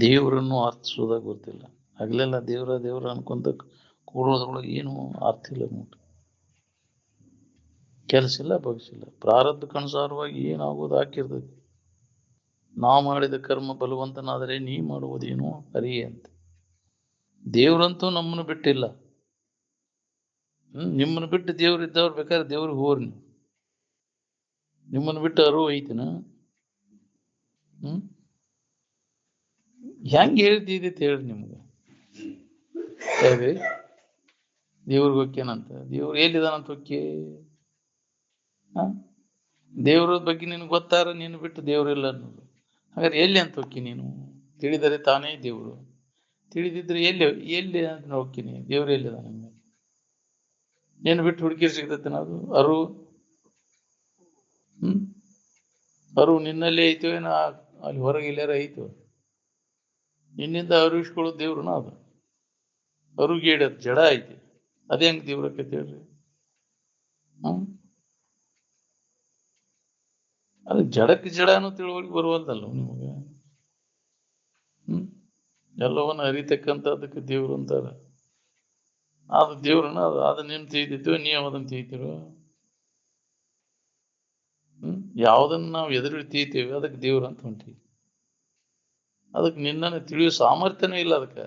ದೇವರನ್ನು ಅರ್ಥಿಸೋದಾಗ ಗೊತ್ತಿಲ್ಲ. ಹಗಲೆಲ್ಲ ದೇವ್ರ ಅನ್ಕೊಂತ ಕೂಡೋದ್ರೊಳಗೆ ಏನು ಅರ್ಥ ಇಲ್ಲ ನೋಡ್ರಿ. ಕೆಲಸ ಇಲ್ಲ ಬಗ್ಸಿಲ್ಲ. ಪ್ರಾರಬ್ಧಕ್ಕನುಸಾರವಾಗಿ ಏನಾಗೋದು ಹಾಕಿರ್ತೈತಿ. ನಾವು ಮಾಡಿದ ಕರ್ಮ ಬಲವಂತನಾದರೆ ನೀ ಮಾಡುವುದೇನು ಅರಿಯೇ ಅಂತ. ದೇವ್ರಂತೂ ನಮ್ಮನ್ನು ಬಿಟ್ಟಿಲ್ಲ. ನಿಮ್ಮನ್ನು ಬಿಟ್ಟು ದೇವ್ರು ಇದ್ದವ್ರು ಬೇಕಾದ್ರೆ ದೇವ್ರಿಗೆ ಹೋಗ್ರಿ ನೀವು. ನಿಮ್ಮನ್ನು ಬಿಟ್ಟು ಅರಿವು ಐತಿನ? ಹೆಂಗೆ ಹೇಳ್ತಿದ್ದೆ ಹೇಳ್ರಿ ನಿಮ್ಗೆ. ಹೇಳಿ ದೇವ್ರಿಗೆ ಹೊಕ್ಕೇನಂತ. ದೇವ್ರು ಎಲ್ಲಿದಾನಂತ ಹೊಕ್ಕಿ? ದೇವ್ರ ಬಗ್ಗೆ ನಿನಗೆ ಗೊತ್ತಾರ, ನೀನು ಬಿಟ್ಟು ದೇವ್ರಿಲ್ಲ ಅನ್ನೋದು. ಹಾಗಾದ್ರೆ ಎಲ್ಲಿ ಅಂತ ಹೊಕ್ಕಿ ನೀನು? ತಿಳಿದರೆ ತಾನೇ ದೇವ್ರು. ತಿಳಿದಿದ್ರೆ ಎಲ್ಲಿ ಅಂತ ಹೋಗ್ತೀನಿ. ದೇವ್ರು ಎಲ್ಲಿದ ನಮ್ಗೆ? ನೀನು ಬಿಟ್ಟು ಹುಡುಕಿ ಸಿಗ್ತೈತೆ ಅದು ಅರು. ಅರು ನಿನ್ನಲ್ಲೇ ಐತೋ ಏನೋ, ಅಲ್ಲಿ ಹೊರಗೆ ಇಲ್ಲಾರ ಐತೋ? ನಿನ್ನಿಂದ ಅರಿವಿಸ್ಕೊಳ್ಳೋದು ದೇವ್ರನ ಅದು. ಅರುಗೇಡ ಜಡ ಐತಿ. ಅದೇ ಹೆಂಗ್ ದೇವ್ರಕ್ಕೈತಿ ಹೇಳ್ರಿ? ಅದು ಜಡಕ್ಕೆ ಜಡ ಅನ್ನೋ ತಿಳುವಳಿಕೆ ಬರುವಲ್ದಲ್ಲ ನಿಮಗೆ. ಎಲ್ಲವನ್ನ ಅರಿತಕ್ಕಂಥದ್ದಕ್ಕೆ ದೇವ್ರು ಅಂತಾರ. ಅದು ದೇವ್ರನ್ನ ಅದು ನಿನ್ ತಿಳಿದಿತ್ತು, ನೀವು ಅದನ್ನ ತಿಳಿತಿರೋ. ಯಾವ್ದನ್ನ ನಾವು ಎದುರು ತಿಳಿತೇವೆ ಅದಕ್ಕೆ ದೇವ್ರ ಅಂತ ಹೊಂಟೀವಿ. ಅದಕ್ಕೆ ನಿನ್ನನ್ನು ತಿಳಿಯೋ ಸಾಮರ್ಥ್ಯನೇ ಇಲ್ಲ. ಅದಕ್ಕೆ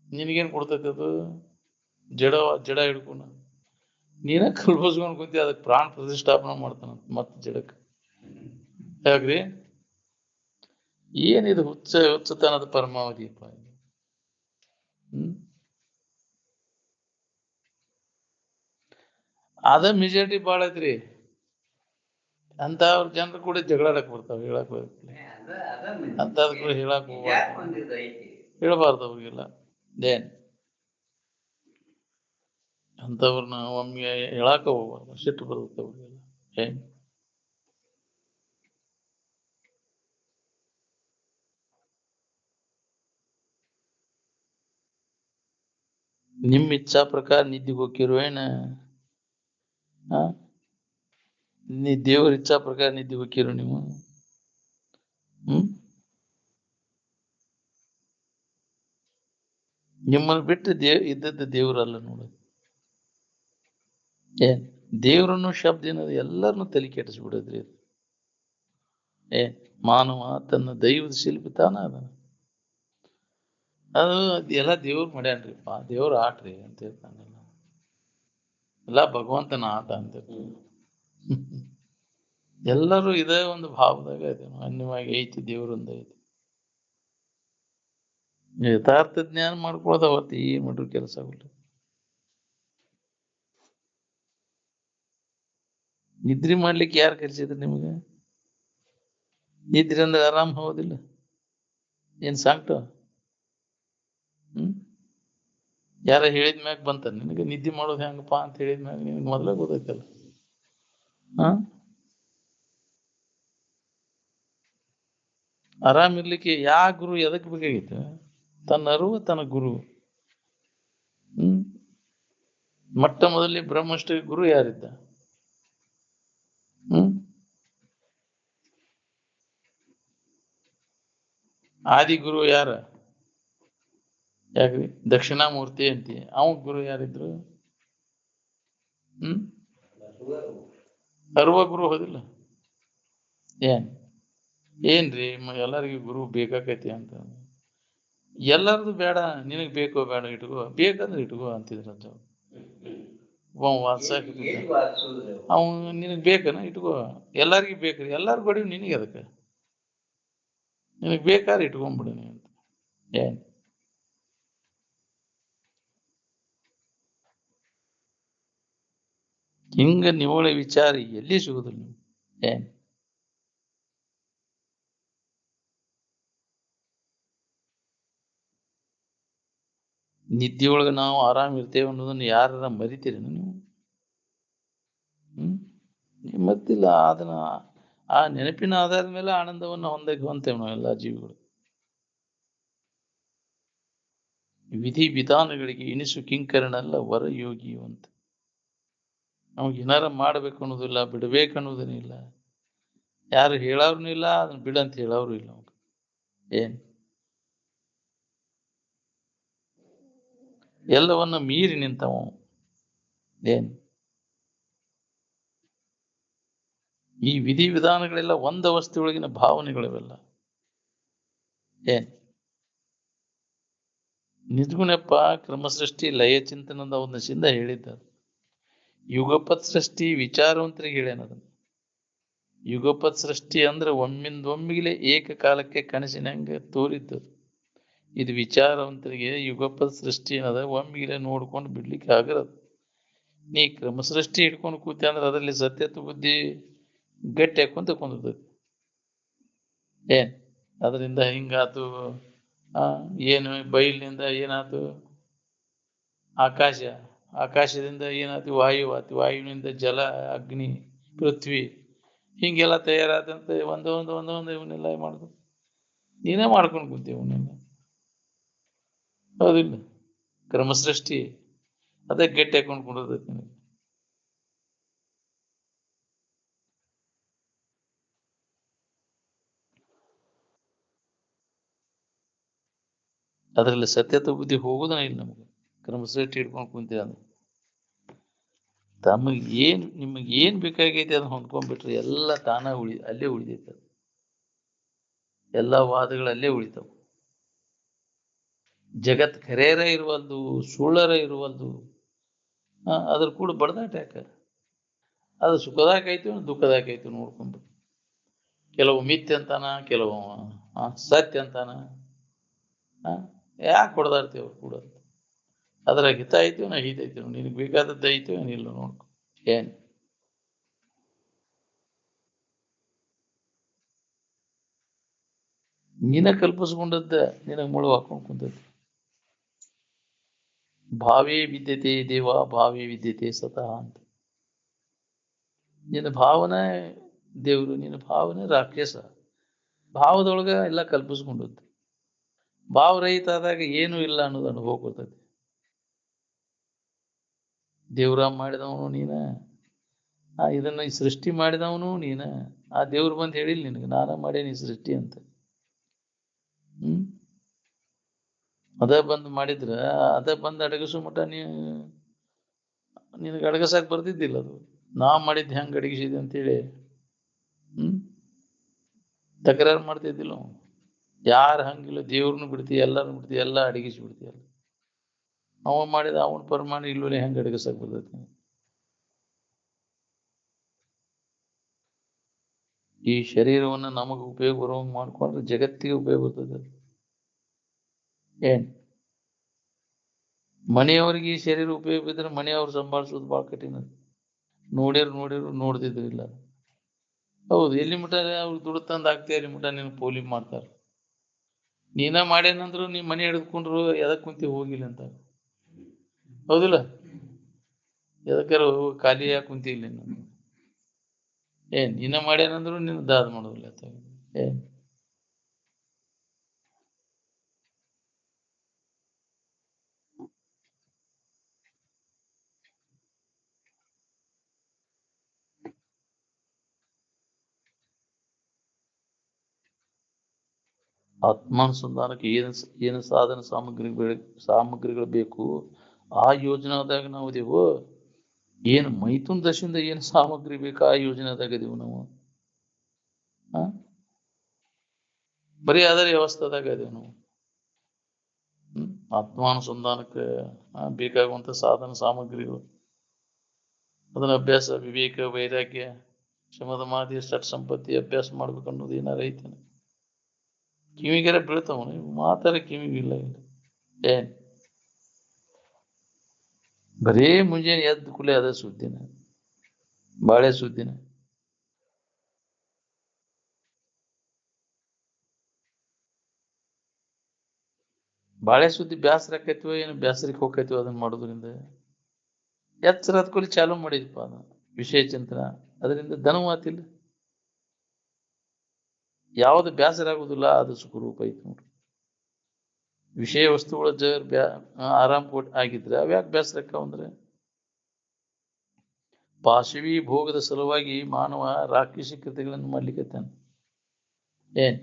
ನಿನಗೇನು ಕೊಡ್ತೈತೆ ಅದು? ಜಡ ಹಿಡ್ಕೊಂಡು ನೀನ ಕಲ್ಬೋಸ್ಕೊಂಡು ಕುಂತಿ. ಅದಕ್ಕೆ ಪ್ರಾಣ ಪ್ರತಿಷ್ಠಾಪನೆ ಮಾಡ್ತಾನಂತ ಮತ್ತೆ ಜಡಕ್ಕೆ. ಯಾಕ್ರಿ? ಏನಿದು ಹುಚ್ಚತನದ ಪರಮಾವಧಿಯಪ್ಪ. ಅದ ಮೆಜಾರಿಟಿ ಬಾಳ ಐತ್ರಿ. ಅಂತ ಅವ್ರ ಜನರು ಕೂಡ ಜಗಳಾಡಕ್ ಬರ್ತಾವ. ಹೇಳಕ್ ಅಂತ ಹೇಳಕ್ ಹೇಳಬಾರ್ದು ಅವ್ರಿಗೆಲ್ಲ. ಏನ್ ಅಂತವ್ರನ್ನ ಒಮ್ಮೆ ಹೇಳಾಕ ಹೋಗ್ಬಾರ್ದು. ಸಿಟ್ಟು ಬರುತ್ತೆ ಅವ್ರಿಗೆಲ್ಲ. ಏನ್ ನಿಮ್ಮ ಇಚ್ಛಾ ಪ್ರಕಾರ ನಿದ್ದಿಗೆ ಹೋಗಿರೋ ಏನ? ನೀ ದೇವ್ರ ಇಚ್ಛಾ ಪ್ರಕಾರ ನಿದ್ದೆ ಹೋಗಿರೋ ನೀವು? ನಿಮ್ಮನ್ನು ಬಿಟ್ಟು ಇದ್ದದ್ದು ದೇವ್ರಲ್ಲ ನೋಡು. ಏನ್ ದೇವ್ರನ್ನು ಶಬ್ದ ಏನದು? ಎಲ್ಲರನ್ನು ತಲೆ ಕೆಡಿಸ್ಬಿಡದ್ರಿ ಅದು. ಮಾನವ ತನ್ನ ದೈವದ ಶಿಲ್ಪಿ ತಾನ ಅದ. ಅದು ಎಲ್ಲ ದೇವ್ರ ಮಾಡ್ಯಾನ್ರಿಪ್ಪ. ದೇವ್ರ ಆಟ್ರಿ ಅಂತ ಹೇಳ್ತಾನಲ್ಲ. ಎಲ್ಲ ಭಗವಂತನ ಆಟ ಅಂತ. ಎಲ್ಲರೂ ಇದೇ ಒಂದು ಭಾವದಾಗ ಇದೆ. ಅನ್ಯವಾಗಿ ಐತಿ, ದೇವ್ರೊಂದ ಐತಿ. ಯಥಾರ್ಥ ಜ್ಞಾನ ಮಾಡ್ಕೊಳ್ಳೋದು ಅವತ್ತು ಈ ಮಾಡ್ರು ಕೆಲಸ ಆಗಲ್ಲ. ನಿದ್ರಿ ಮಾಡ್ಲಿಕ್ಕೆ ಯಾರು ಕಲಿಸಿದ್ರು ನಿಮ್ಗೆ? ನಿದ್ರಿ ಅಂದ್ರೆ ಆರಾಮ್ ಹೋಗೋದಿಲ್ಲ ಏನ್ ಸಾಕ್ಟ? ಯಾರ ಹೇಳಿದ ಮ್ಯಾಗ ಬಂತ ನಿನಗೆ ನಿದ್ದೆ ಮಾಡೋದು ಹೆಂಗಪ್ಪ ಅಂತ ಹೇಳಿದ ಮ್ಯಾಗ ನಿನಗೆ ಮೊದಲೇ ಗೊತ್ತೈತಲ್ಲ. ಆರಾಮ್ ಇರ್ಲಿಕ್ಕೆ ಯಾ ಗುರು ಎದಕ್ ಬೇಕಾಗಿತ್ತು? ತನ್ನ ಅರಿವು ತನ್ನ ಗುರು. ಮೊಟ್ಟ ಮೊದಲೇ ಬ್ರಹ್ಮಶ್ರೀ ಗುರು ಯಾರಿದ್ದ? ಆದಿ ಗುರು ಯಾರ? ಯಾಕ್ರಿ ದಕ್ಷಿಣಾಮೂರ್ತಿ ಅಂತಿ. ಅವ ಗುರು ಯಾರಿದ್ರು? ಅರ್ವ ಗುರು ಹೋದಿಲ್ಲ? ಏನ್ರಿ ಎಲ್ಲರಿಗೂ ಗುರು ಬೇಕಾಕೈತಿ ಅಂತ? ಎಲ್ಲರದು ಬೇಡ, ನಿನಗ್ ಬೇಕೋ ಬೇಡ ಇಟ್ಕೋ, ಬೇಕಂದ್ರೆ ಇಟ್ಕೋ ಅಂತಿದ್ರ. ವಾತ್ಸಾಕ ಅವ ನಿನಗ್ ಬೇಕನ ಇಟ್ಕೋ. ಎಲ್ಲಾರ್ಗಿ ಬೇಕ್ರಿ, ಎಲ್ಲಾರು ಬಡಿವ್ ನಿನಗೆ ಅದಕ್ಕೆ. ನಿನಗ್ ಬೇಕಾದ್ರೆ ಇಟ್ಕೊಂಡ್ಬಿಡು ನೀ ಅಂತ. ಏನ್ ಹಿಂಗ ನಿವಳ ವಿಚಾರ ಎಲ್ಲಿ ಸಿಗುದಿಲ್ಲ ನೀವು. ಏನ್ ನಿದ್ದೆಯೊಳಗೆ ನಾವು ಆರಾಮ್ ಇರ್ತೇವೆ ಅನ್ನೋದನ್ನ ಯಾರ ಮರಿತೀರಿ ನೀವು? ಮತ್ತಿಲ್ಲ. ಅದನ್ನ ಆ ನೆನಪಿನ ಆಧಾರದ ಮೇಲೆ ಆನಂದವನ್ನು ಹೊಂತೇವೆ ನಾವೆಲ್ಲ ಜೀವಿಗಳು. ವಿಧಿ ವಿಧಾನಗಳಿಗೆ ಇನಿಸು ಕಿಂಕರನಲ್ಲ ವರ ಯೋಗಿಯು ಅಂತ. ನಮ್ಗೆ ಏನಾರ ಮಾಡ್ಬೇಕು ಅನ್ನೋದಿಲ್ಲ, ಬಿಡ್ಬೇಕು ಅನ್ನೋದೇನಿಲ್ಲ. ಯಾರು ಹೇಳೋರ್ನು ಇಲ್ಲ, ಅದನ್ನ ಬಿಡಂತ ಹೇಳೋರು ಇಲ್ಲ. ಏನ್ ಎಲ್ಲವನ್ನ ಮೀರಿ ನಿಂತವ. ಏನ್ ಈ ವಿಧಿ ವಿಧಾನಗಳೆಲ್ಲ ಒಂದ ವಸ್ತುವೊಳಗಿನ ಭಾವನೆಗಳಿವೆಲ್ಲ. ಏನ್ ನಿಜಗುಣಪ್ಪ ಕ್ರಮಸೃಷ್ಟಿ ಲಯ ಚಿಂತನದ ಒಂದು ಸಿಂಧ ಹೇಳಿದ್ದ. ಯುಗಪತ್ ಸೃಷ್ಟಿ ವಿಚಾರವಂತರಿಗೆ ಹೇಳ್ಯಾನದನ್ನ. ಯುಗಪತ್ ಸೃಷ್ಟಿ ಅಂದ್ರೆ ಒಮ್ಮಿಂದೊಮ್ಮಿಗೆ ಏಕಕಾಲಕ್ಕೆ ಕನಸಿನಂಗೆ ತೋರಿದ್ದು. ಇದು ವಿಚಾರವಂತರಿಗೆ ಯುಗಪತ್ ಸೃಷ್ಟಿ ಏನದ ಒಮ್ಮಿಗೆ ನೋಡ್ಕೊಂಡು ಬಿಡ್ಲಿಕ್ಕೆ ಆಗರದು. ನೀ ಕ್ರಮಸೃಷ್ಟಿ ಹಿಡ್ಕೊಂಡು ಕೂತಿ ಅಂದ್ರೆ ಅದರಲ್ಲಿ ಸತ್ಯತ್ವ ಬುದ್ಧಿ ಗಟ್ಟಿ ಹಾಕೊಂತ ಕುಂದರ್ತೈತಿ. ಏನ್ ಅದರಿಂದ ಹಿಂಗಾತು, ಏನು ಬೈಲಿನಿಂದ ಏನಾಯ್ತು ಆಕಾಶ, ಆಕಾಶದಿಂದ ಏನಾಯ್ತು ವಾಯು ಆಯ್ತು, ವಾಯುವಿನಿಂದ ಜಲ, ಅಗ್ನಿ, ಪೃಥ್ವಿ, ಹಿಂಗೆಲ್ಲ ತಯಾರಾದಂತ ಒಂದೊಂದು ಇವನ್ನೆಲ್ಲ ಮಾಡುದು ನೀನೇ ಮಾಡ್ಕೊಂಡು ಕೂತೀವಿ ಅವನ್ನೆಲ್ಲ. ಹೌದಿಲ್ಲ? ಕ್ರಮಸೃಷ್ಟಿ ಅದೇ ಗಟ್ಟಿ ಹಾಕೊಂಡು ಕುಂಡಿರ್ತೈತಿ ನಿನಗೆ. ಅದರಲ್ಲಿ ಸತ್ಯತ್ವ ಬುದ್ಧಿ ಹೋಗುದನ ಇಲ್ಲ ನಮಗೆ. ಕ್ರಮಸೃಷ್ಟಿ ಹಿಡ್ಕೊಂಡು ಕುಂತೀವಿ ಅಂದ್ರೆ ನಿಮಗೆ ಏನ್ ಬೇಕಾಗೈತಿ ಅದನ್ನ ಹೊಂದ್ಕೊಂಡ್ಬಿಟ್ರಿ ಎಲ್ಲ ತಾನ ಅಲ್ಲೇ ಉಳಿದೈತೆ. ಎಲ್ಲ ವಾದಗಳು ಅಲ್ಲೇ ಉಳಿತಾವ. ಜಗತ್ ಖರೇರ ಇರುವಲ್ದು, ಸುಳ್ಳರ ಇರುವಲ್ದು. ಅದ್ರ ಕೂಡ ಬಡ್ದಾಟ ಯಾಕ? ಅದು ಸುಖದಾಕೈತಿ ದುಃಖದಾಕೈತಿ ನೋಡ್ಕೊಂಡು. ಕೆಲವು ಮಿಥ್ಯ ಅಂತಾನ, ಕೆಲವು ಸತ್ಯ ಅಂತಾನ. ಯಾಕೆ ಹೊಡೆದಾಡ್ತೇವ ಕೂಡ? ಅದ್ರ ಹಿತ ಐತಿವ ನಾ ಹಿತ ಐತಿವ, ನಿನಗೆ ಬೇಕಾದದ್ದು ಐತಿವ ಏನಿಲ್ಲ ನೋಡ್ಕೊ. ಏನ್ ನೀನ ಕಲ್ಪಿಸ್ಕೊಂಡದ್ದ ನಿನಗೆ ಮುಳು ಹಾಕೊಂಡು ಕುಂತೈತಿ. ಭಾವೇ ವಿದ್ಯತೆ ದೇವ, ಭಾವೇ ವಿದ್ಯತೆ ಸತಃ ಅಂತ. ನಿನ್ನ ಭಾವನೆ ದೇವ್ರು, ನಿನ್ನ ಭಾವನೆ ರಾಕ್ಷಸ. ಭಾವದೊಳಗ ಎಲ್ಲ ಕಲ್ಪಿಸ್ಕೊಂಡದ್ದು. ಭಾವರಹಿತ ಆದಾಗ ಏನೂ ಇಲ್ಲ ಅನ್ನೋದು ಅನುಭವ ಕೊಡ್ತೈತಿ. ದೇವ್ರ ಮಾಡಿದವನು ನೀನ, ಇದನ್ನ ಈ ಸೃಷ್ಟಿ ಮಾಡಿದವನು ನೀನ. ಆ ದೇವ್ರು ಬಂದು ಹೇಳಿಲ್ಲ ನಿನಗೆ ನಾನ ಮಾಡೇನಿ ಸೃಷ್ಟಿ ಅಂತ. ಅದ ಬಂದ್ ಮಾಡಿದ್ರ ಅದ ಬಂದ್ ಅಡಗಿಸೋ ಮಟ್ಟ ನಿನಗೆ ಅಡಗಸಾಕ್ ಬರ್ತಿದ್ದಿಲ್ಲ. ಅದು ನಾ ಮಾಡಿದ್ದು ಹೆಂಗ್ ಅಡಗಿಸಿದೆ ಅಂತೇಳಿ ತಕರಾರು ಮಾಡ್ತಿದ್ದಿಲ್ಲ. ಯಾರು ಹಂಗಿಲ್ಲ, ದೇವ್ರನ್ನು ಬಿಡ್ತೀವಿ, ಎಲ್ಲರನ್ನು ಬಿಡ್ತೀವಿ, ಎಲ್ಲ ಅಡಗಿಸಿ ಬಿಡ್ತೀಯಲ್ಲ. ಅವ ಮಾಡಿದ ಅವನ ಪ್ರಮಾಣ ಇಲ್ಲವೇ ಹೆಂಗ್ ಅಡಗಸಾಕ್ ಬರ್ತೈತಿ? ಈ ಶರೀರವನ್ನು ನಮಗೆ ಉಪಯೋಗ ಬರುವಂಗ್ ಮಾಡ್ಕೊಂಡ್ರೆ ಜಗತ್ತಿಗೆ ಉಪಯೋಗ ಬರ್ತದೆ. ಏನ್ ಮನೆಯವ್ರಿಗೆ ಈ ಶರೀರ ಉಪಯೋಗ ಬಿದ್ದರೆ ಮನೆಯವ್ರು ಸಂಭಾಳಿಸೋದು ಭಾಳ ಕಠಿಣ. ನೋಡಿರು ನೋಡ್ದಿದ್ರು ಇಲ್ಲ. ಹೌದು, ಎಲ್ಲಿ ಮುಟ ಅವ್ರು ದುಡ್ಡು ತಂದು ಹಾಕ್ತೀಯ ಅಲ್ಲಿ ಮುಟ ನೀನು ಪೋಲಿ ಮಾಡ್ತಾರೆ. ನೀನ ಮಾಡೇನಂದ್ರು ನೀ ಮನೆ ಹಿಡಿದುಕೊಂಡ್ರು ಎದಕ್ ಕುಂತಿ ಹೋಗಿಲ್ಲ ಅಂತ. ಹೌದಿಲ್ಲ? ಎದಕ್ಕಾರ ಖಾಲಿಯಾಗಿ ಕುಂತಿ ಇಲ್ಲ ನೀನು. ನೀನ ಮಾಡ್ಯಾನಂದ್ರು ನಿನ್ನ ದಾದ ಮಾಡೋದಿಲ್ಲ. ಏನ್ ಆತ್ಮಾನುಸಂಧಾನಕ್ಕೆ ಏನು ಸಾಧನ ಸಾಮಗ್ರಿಗಳು ಬೇಕು ಆ ಯೋಜನಾದಾಗ ನಾವು ಇದೀವು. ಏನು ಮೈಥುನ್ ದಶೆಯಿಂದ ಏನು ಸಾಮಗ್ರಿ ಬೇಕು ಆ ಯೋಜನಾದಾಗ ಇದೀವು ನಾವು. ಬರೀ ಅದರ ವ್ಯವಸ್ಥೆದಾಗ ಇದೀವಿ ನಾವು. ಆತ್ಮಾನುಸಂಧಾನಕ್ಕೆ ಬೇಕಾಗುವಂತ ಸಾಧನ ಸಾಮಗ್ರಿಗಳು, ಅದನ್ನ ಅಭ್ಯಾಸ, ವಿವೇಕ, ವೈರಾಗ್ಯ, ಶಮದಮಾದಿ, ಷಟ್ ಸಂಪತ್ತಿ ಅಭ್ಯಾಸ ಮಾಡ್ಬೇಕು ಅನ್ನೋದು ಏನಾರ ಐತೇನೆ? ಕಿವಿಗೆಲ್ಲ ಬೀಳ್ತಾವ ಮಾತಾರ ಕಿವಿಗಿಲ್ಲ. ಏನ್ ಬರೇ ಮುಂಜಾನೆ ಎದ್ದು ಕೂಡಲೇ ಅದ ಸುದ್ದಿನ, ಬಾಳೆ ಸುದ್ದಿನ. ಬಾಳೆ ಸುದ್ದಿ ಬ್ಯಾಸರ ಆಕೈತಿವ ಏನು ಬ್ಯಾಸರಿಕೆ ಹೋಗ್ತೈತಿವ ಅದನ್ನ ಮಾಡೋದ್ರಿಂದ? ಎಚ್ಚರ ಕೂಲಿ ಚಾಲು ಮಾಡಿದಪ್ಪ ಅದ ವಿಷಯ ಚಿಂತನ, ಅದರಿಂದ ಧನವಾತಿಲ್ಲ. ಯಾವ್ದು ಬ್ಯಾಸರ ಆಗುದಿಲ್ಲ ಅದು ಸುಖರೂಪ ಐತಿ ನೋಡ್ರಿ. ವಿಷಯ ವಸ್ತುಗಳ ಆರಾಮ್ ಆಗಿದ್ರೆ ಅವ್ಯಾಕೆ ಬ್ಯಾಸರಕ್ಕ ಅಂದ್ರೆ? ಪಾಶವಿ ಭೋಗದ ಸಲುವಾಗಿ ಮಾನವ ರಾಕ್ಷಸಿ ಕೃತಿಗಳನ್ನು ಮಾಡ್ಲಿಕ್ಕೆ. ಏನ್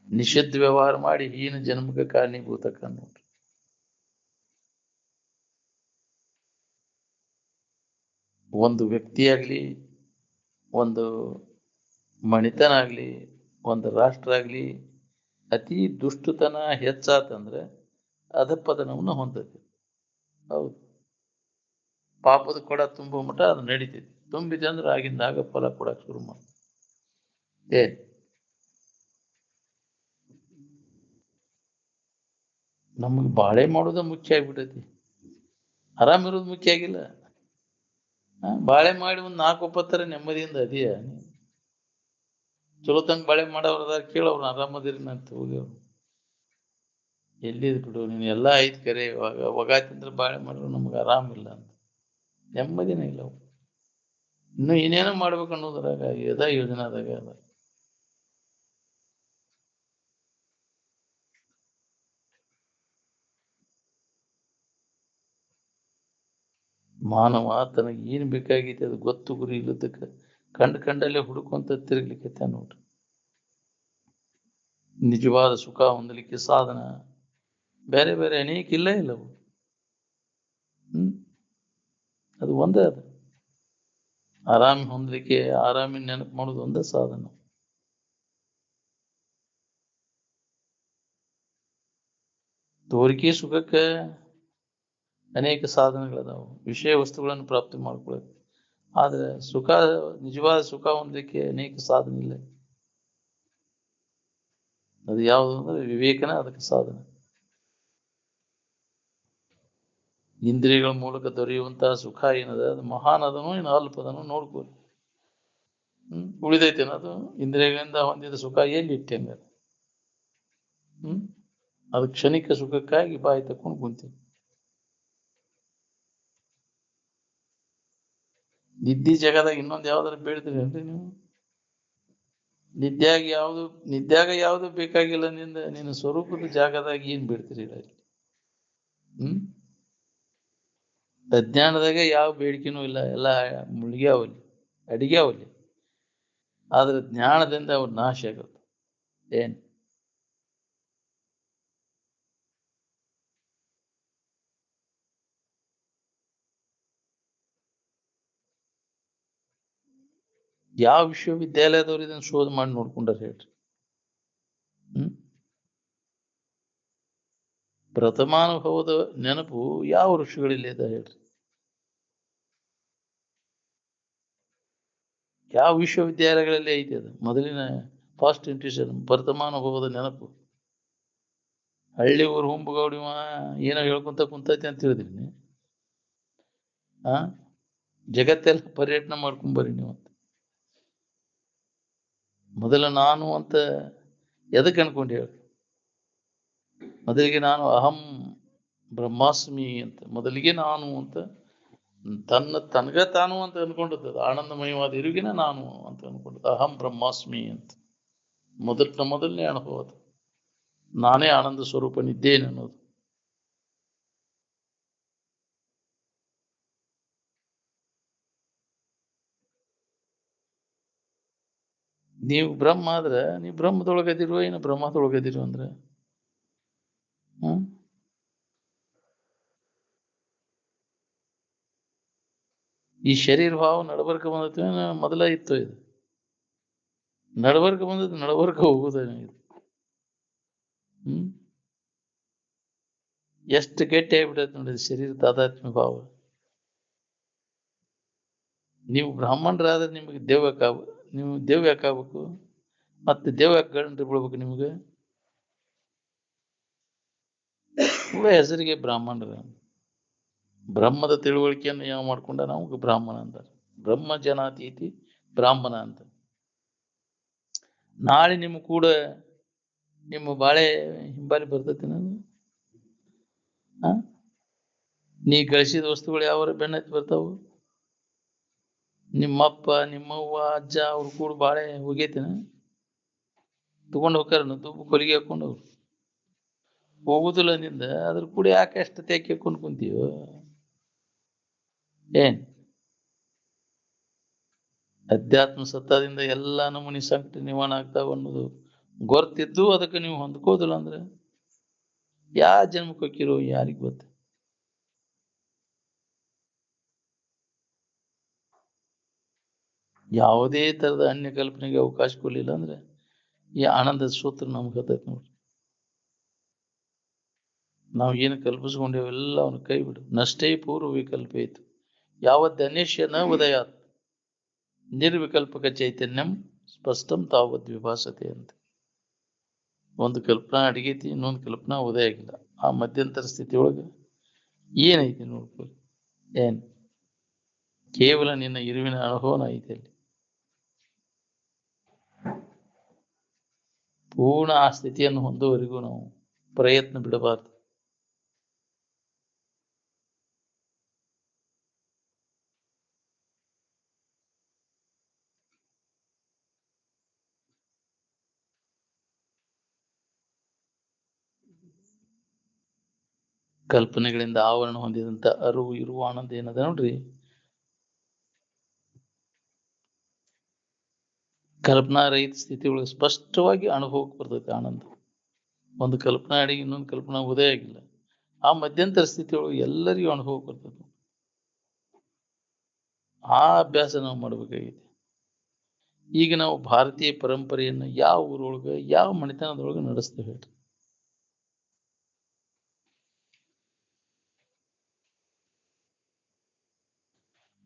ನಿಷಿದ್ಧ ವ್ಯವಹಾರ ಮಾಡಿ ಹೀನ ಜನ್ಮಕ್ಕೆ ಕಾರಣೀಭೂತಕ್ಕ ನೋಡ್ರಿ. ಒಂದು ವ್ಯಕ್ತಿಯಾಗ್ಲಿ, ಒಂದು ಮಣಿತನ ಆಗ್ಲಿ, ಒಂದು ರಾಷ್ಟ್ರ ಆಗ್ಲಿ ಅತಿ ದುಷ್ಟತನ ಹೆಚ್ಚಾತಂದ್ರೆ ಅಧಪತನವನ್ನು ಹೊಂದತಿ. ಹೌದು, ಪಾಪದ ಕೊಡ ತುಂಬೋ ಮಟ ಅದು ನಡೀತೈತಿ. ತುಂಬಿದೆ ಅಂದ್ರೆ ಆಗಿಂದಾಗ ಫಲ ಕೊಡಕ್ ಶುರು ಮಾಡ. ಏನ್ ನಮಗ್ ಬಾಳೆ ಮಾಡೋದ ಮುಖ್ಯ ಆಗ್ಬಿಟ್ಟೈತಿ, ಆರಾಮಿರೋದು ಮುಖ್ಯ ಆಗಿಲ್ಲ. ಬಾಳೆ ಮಾಡಿ ಒಂದ್ 4 ನೆಮ್ಮದಿಯಿಂದ ಅದಿಯ. ಚಲೋ ತಂಗ ಬಾಳೆ ಮಾಡವ್ರದ ಕೇಳವ್ರ ಆರಾಮದಿರಿ ಅಂತ ಹೋಗ್ಯವ್ರು. ಎಲ್ಲಿದ್ ಬಿಡು ನೀನ್ ಎಲ್ಲಾ ಐತ್ ಕರೆ, ಒಗ ತಿಂದ್ರೆ ಬಾಳೆ ಮಾಡಿದ್ರು ನಮ್ಗೆ ಆರಾಮಿಲ್ಲ ಅಂತ, ನೆಮ್ಮದಿನೇ ಇಲ್ಲ. ಇನ್ನು ಏನೇನೋ ಮಾಡ್ಬೇಕು ಅನ್ನೋದ್ರಾಗ ಎದ ಯೋಜನಾದಾಗ ಅದ. ಮಾನವ ತನಗೆ ಏನ್ ಬೇಕಾಗೈತಿ ಅದು ಗೊತ್ತು ಗುರಿ ಇಲ್ಲದಕ್ಕೆ ಕಂಡಲ್ಲೇ ಹುಡುಕುವಂತ ತಿರುಗ್ಲಿಕ್ಕೆ ನೋಡ್ರಿ. ನಿಜವಾದ ಸುಖ ಹೊಂದಲಿಕ್ಕೆ ಸಾಧನ ಬೇರೆ ಬೇರೆ ಅನೇಕ ಇಲ್ಲವು. ಅದು ಒಂದೇ ಅದು. ಆರಾಮಿ ಹೊಂದಲಿಕ್ಕೆ ಆರಾಮಿ ನೆನಪು ಮಾಡೋದು ಒಂದೇ ಸಾಧನ. ತೋರಿಕೆ ಸುಖಕ್ಕೆ ಅನೇಕ ಸಾಧನಗಳದಾವು, ವಿಷಯ ವಸ್ತುಗಳನ್ನು ಪ್ರಾಪ್ತಿ ಮಾಡ್ಕೊಳಕ್ಕೆ. ಆದ್ರೆ ಸುಖ, ನಿಜವಾದ ಸುಖ ಹೊಂದಲಿಕ್ಕೆ ಅನೇಕ ಸಾಧನ ಇಲ್ಲ. ಅದು ಯಾವುದು ಅಂದ್ರೆ ವಿವೇಕನ ಅದಕ್ಕೆ ಸಾಧನ. ಇಂದ್ರಿಯಗಳ ಮೂಲಕ ದೊರೆಯುವಂತಹ ಸುಖ ಏನದ, ಅದು ಮಹಾನ್ ಅದನೋ ಇನ್ನು ಅಲ್ಪದನೋ ನೋಡ್ಕೊಳ್ಳಿ. ಉಳಿದೈತೇನ ಅದು? ಇಂದ್ರಿಯಗಳಿಂದ ಹೊಂದಿದ ಸುಖ ಎಲ್ಲಿ ಇಟ್ಟಂಗ? ಅದು ಕ್ಷಣಿಕ ಸುಖಕ್ಕಾಗಿ ಬಾಯಿ ತಕೊಂಡು ಕುಂತೀವಿ. ನಿದ್ದೆ ಜಗದಾಗ ಇನ್ನೊಂದು ಯಾವ್ದಾರು ಬೇಡ್ತೀರೇನ್ರಿ ನೀವು? ನಿದ್ಯಾಗ ಯಾವ್ದು ಬೇಕಾಗಿಲ್ಲ. ನಿನ್ನ ಸ್ವರೂಪದ ಜಾಗದಾಗ ಏನ್ ಬಿಡ್ತೀರಿ? ಅಜ್ಞಾನದಾಗ ಯಾವ ಬೇಡಿಕೆನೂ ಇಲ್ಲ, ಎಲ್ಲ ಮುಳುಗ್ಯಾವಲ್ಲಿ, ಅಡಿಗ್ಯಾವಲ್ಲಿ. ಆದ್ರೆ ಜ್ಞಾನದಿಂದ ಅವ್ರು ನಾಶ ಆಗುತ್ತೆ. ಏನ್ ಯಾವ ವಿಶ್ವವಿದ್ಯಾಲಯದವ್ರು ಇದನ್ನ ಶೋಧ ಮಾಡಿ ನೋಡ್ಕೊಂಡಾರ ಹೇಳ್ರಿ? ಪ್ರಥಮಾನುಭವದ ನೆನಪು ಯಾವ ಋಷಿಗಳಿಲ್ಲ ಇದ ಹೇಳ್ರಿ? ಯಾವ ವಿಶ್ವವಿದ್ಯಾಲಯಗಳಲ್ಲಿ ಐತಿ ಅದು? ಮೊದಲಿನ ಫಾಸ್ಟ್ ಇಂಟ್ಯೂಷನ್ ಪ್ರಥಮಾನುಭವದ ನೆನಪು. ಹಳ್ಳಿ ಊರು ಹುಂಬಗೌಡಿವ ಏನೋ ಹೇಳ್ಕೊಂತ ಕುಂತೈತಿ ಅಂತ ಹೇಳಿದ್ರಿ. ಜಗತ್ತೆಲ್ಲ ಪರ್ಯಟನೆ ಮಾಡ್ಕೊಂಬರ್ರಿ ನೀವು ಅಂತ. ಮೊದಲ ನಾನು ಅಂತ ಎದಕ್ಕೆ ಅನ್ಕೊಂಡು ಹೇಳಿ? ಮೊದಲಿಗೆ ನಾನು ಅಹಂ ಬ್ರಹ್ಮಾಸ್ಮಿ ಅಂತ, ಮೊದಲಿಗೆ ನಾನು ಅಂತ ತನಗ ತಾನು ಅಂತ ಅನ್ಕೊಂಡದ್ದು. ಆನಂದಮಯವಾದ ಇರುವಿನ ನಾನು ಅಂತ ಅನ್ಕೊಂಡದ್ದು ಅಹಂ ಬ್ರಹ್ಮಾಸ್ಮಿ ಅಂತ. ಮೊದಲನೇ ಅನುಭವ ಅದು. ನಾನೇ ಆನಂದ ಸ್ವರೂಪನಿದ್ದೇನೆ ಅನ್ನೋದು. ನೀವು ಬ್ರಹ್ಮ ಆದ್ರೆ ನೀವು ಬ್ರಹ್ಮದೊಳಗದಿರುವ ಏನು ಬ್ರಹ್ಮದೊಳಗದಿರು ಅಂದ್ರೆ ಈ ಶರೀರ ಭಾವ ನಡಬರ್ಕ ಬಂದೈತಿ, ಮೊದಲ ಇತ್ತು ಇದು. ನಡಬರ್ಕ ಬಂದೈತಿ, ನಡಬರ್ಕ ಹೋಗುದೇನಿದೆ. ಎಷ್ಟು ಗಟ್ಟಿ ಆಗ್ಬಿಟ್ಟೈತಿ ನೋಡಿ ಶರೀರ ತಾದಾತ್ಮ್ಯ ಭಾವ. ನೀವು ಬ್ರಾಹ್ಮಣರಾದ್ರೆ ನಿಮಗೆ ನೀವು ದೇವ್ ಯಾಕಾಗಬೇಕು? ಮತ್ತೆ ದೇವ್ ಯಾಕೆ ಗಂಡ್ರಿ ಬಿಡ್ಬೇಕು ನಿಮ್ಗೆ? ಹೆಸರಿಗೆ ಬ್ರಾಹ್ಮಣರ. ಬ್ರಹ್ಮದ ತಿಳುವಳಿಕೆಯನ್ನು ಯಾವ ಮಾಡ್ಕೊಂಡ ನಾವು ಬ್ರಾಹ್ಮಣ ಅಂತಾರೆ. ಬ್ರಹ್ಮ ಜನಾತೀತಿ ಬ್ರಾಹ್ಮಣ ಅಂತ. ನಾಳೆ ನಿಮ್ಮ ಕೂಡ ನಿಮ್ಮ ಬಾಳೆ ಹಿಂಬಾಲಿ ಬರ್ತೈತಿ. ನಾನು ನೀ ಗಳಿಸಿದ ವಸ್ತುಗಳು ಯಾವ ಬೆನ್ನತ್ತಿ ಬರ್ತಾವು? ನಿಮ್ಮಪ್ಪ ನಿಮ್ಮವ್ವ ಅಜ್ಜ ಅವ್ರು ಕೂಡ ಬಾಳೆ ಹೋಗೈತಿನ? ತಗೊಂಡು ಹೋಗ್ತಾರ ದುಬ್ಬು ಕೊಲಿಗೆ ಹಾಕೊಂಡು ಹೋಗುದಿಲ್ಲ ನಿಂದ. ಅದ್ರ ಕೂಡ ಯಾಕೆ ಅಷ್ಟು ತೆಕ್ಕೆ ಹಾಕೊಂಡು ಕುಂತೀವೋ ಏನ್? ಅಧ್ಯಾತ್ಮ ಸತ್ತದಿಂದ ಎಲ್ಲಾ ನಮೂನಿ ಸಂಕಟ ನಿವಾರಣೆ ಆಗ್ತಾವ ಅನ್ನೋದು ಗೊತ್ತಿದ್ದು ಅದಕ್ಕೆ ನೀವು ಹೊಂದ್ಕೋದಿಲ್ಲ ಅಂದ್ರೆ ಯಾವ ಜನ್ಮಕ್ಕೆ ಹೋಗಿರೋ ಯಾರಿಗ್ ಗೊತ್ತು. ಯಾವುದೇ ತರದ ಅನ್ಯ ಕಲ್ಪನೆಗೆ ಅವಕಾಶ ಕೊಡ್ಲಿಲ್ಲ ಅಂದ್ರೆ ಈ ಆನಂದದ ಸೂತ್ರ ನಮ್ಗೆ ಗೊತ್ತೈತೆ ನೋಡ್ರಿ. ನಾವು ಏನು ಕಲ್ಪಿಸ್ಕೊಂಡೇವೆಲ್ಲ ಅವನ ಕೈ ಬಿಡು. ನಷ್ಟೇ ಪೂರ್ವ ವಿಕಲ್ಪ ಇತ್ತು ಯಾವತ್ ಅನೇಶ್ಯ ನ ಉದಯಾತ್ ನಿರ್ವಿಕಲ್ಪಕ ಚೈತನ್ಯಂ ಸ್ಪಷ್ಟಂ ತಾವದ್ ವಿಭಾಸತೆ ಅಂತ. ಒಂದು ಕಲ್ಪನಾ ಅಡಿಗೈತಿ, ಇನ್ನೊಂದು ಕಲ್ಪನಾ ಉದಯ ಆಗಿಲ್ಲ. ಆ ಮಧ್ಯಂತರ ಸ್ಥಿತಿ ಒಳಗೆ ಏನೈತಿ ನೋಡ್ಕೊಳ್ಳಿ. ಏನ್ ಕೇವಲ ನಿನ್ನ ಇರುವಿನ ಅನುಭವನ ಐತಿ ಅಲ್ಲಿ. ಪೂರ್ಣ ಆ ಸ್ಥಿತಿಯನ್ನು ಹೊಂದುವವರೆಗೂ ನಾವು ಪ್ರಯತ್ನ ಬಿಡಬಾರ್ದು. ಕಲ್ಪನೆಗಳಿಂದ ಆವರಣ ಹೊಂದಿದಂತ ಅರಿವು ಇರುವ ಆನಂದ ಏನದ ನೋಡ್ರಿ, ಕಲ್ಪನಾ ರಹಿತ ಸ್ಥಿತಿ ಒಳಗೆ ಸ್ಪಷ್ಟವಾಗಿ ಅನುಭವಕ್ಕೆ ಬರ್ತೈತೆ ಆನಂದ. ಒಂದು ಕಲ್ಪನಾ ಅಡಿಗೆ ಇನ್ನೊಂದು ಕಲ್ಪನಾ ಉದಯ ಆಗಿಲ್ಲ. ಆ ಮಧ್ಯಂತರ ಸ್ಥಿತಿ ಒಳಗೆ ಎಲ್ಲರಿಗೂ ಅನುಭವಕ್ಕೆ ಬರ್ತದೆ. ಆ ಅಭ್ಯಾಸ ನಾವು ಮಾಡ್ಬೇಕಾಗಿದೆ. ಈಗ ನಾವು ಭಾರತೀಯ ಪರಂಪರೆಯನ್ನು ಯಾವ ಊರೊಳಗೆ ಯಾವ ಮನೆತನದೊಳಗೆ ನಡೆಸ್ತೇವೆ ಹೇಳ್ರಿ.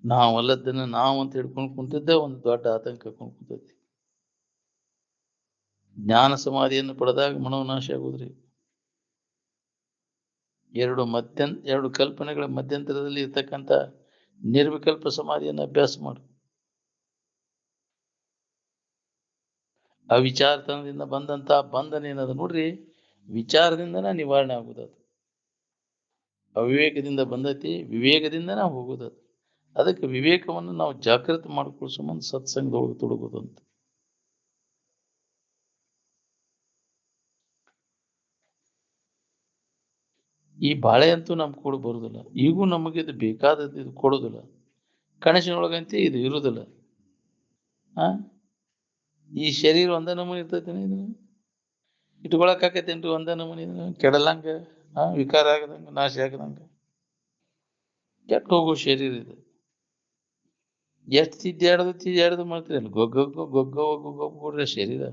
ನಾವಲ್ಲದನ್ನ ನಾವು ಅಂತ ಹಿಡ್ಕೊಂಡು ಕುಂತಿದ್ದೆ ಒಂದು ದೊಡ್ಡ ಆತಂಕ ಕುಂತೈತಿ. ಜ್ಞಾನ ಸಮಾಧಿಯನ್ನು ಪಡೆದಾಗ ಮನೋನಾಶ ಆಗುದ್ರಿ. ಎರಡು ಕಲ್ಪನೆಗಳ ಮಧ್ಯಂತರದಲ್ಲಿ ಇರ್ತಕ್ಕಂಥ ನಿರ್ವಿಕಲ್ಪ ಸಮಾಧಿಯನ್ನು ಅಭ್ಯಾಸ ಮಾಡು. ಅವಿಚಾರತನದಿಂದ ಬಂದಂತ ಬಂಧನ ಏನದ ನೋಡ್ರಿ, ವಿಚಾರದಿಂದನ ನಿವಾರಣೆ ಆಗುದದು. ಅವಿವೇಕದಿಂದ ಬಂದೈತಿ, ವಿವೇಕದಿಂದನ ಹೋಗುದದು. ಅದಕ್ಕೆ ವಿವೇಕವನ್ನು ನಾವು ಜಾಗೃತಿ ಮಾಡ್ಕೊಳ್ಳೋ ಸಂಬಂಧ ಸತ್ಸಂಗದೊಳಗೆ ತೊಡಗೋದಂತ. ಈ ಬಾಳೆ ಅಂತೂ ನಮ್ ಕೂಡ ಬರುದಿಲ್ಲ. ಈಗೂ ನಮಗೆ ಇದು ಬೇಕಾದದ್ದು ಇದು ಕೊಡುದಿಲ್ಲ. ಕನಸಿನೊಳಗಂತೆ ಇದು ಇರುದಿಲ್ಲ. ಈ ಶರೀರ ಒಂದ ನಮೂನಿ ಇರ್ತೈತೇನೆ, ಇದು ಇಟ್ಕೊಳಕ್ ಆಕೈತೇನ್ರಿ ಒಂದ ನಮೂನಿ? ಕೆಡಲಂಗ, ವಿಕಾರ ಆಗದಂಗ, ನಾಶ ಆಗದಂಗ ಕೆಟ್ಟ ಹೋಗೋ ಶರೀರ ಇದು. ಎಷ್ಟು ತಿದ್ದಾಡದು ಮಾಡ್ತೀರಲ್ಲ, ಗೊಗ್ಗ ಶರೀರ.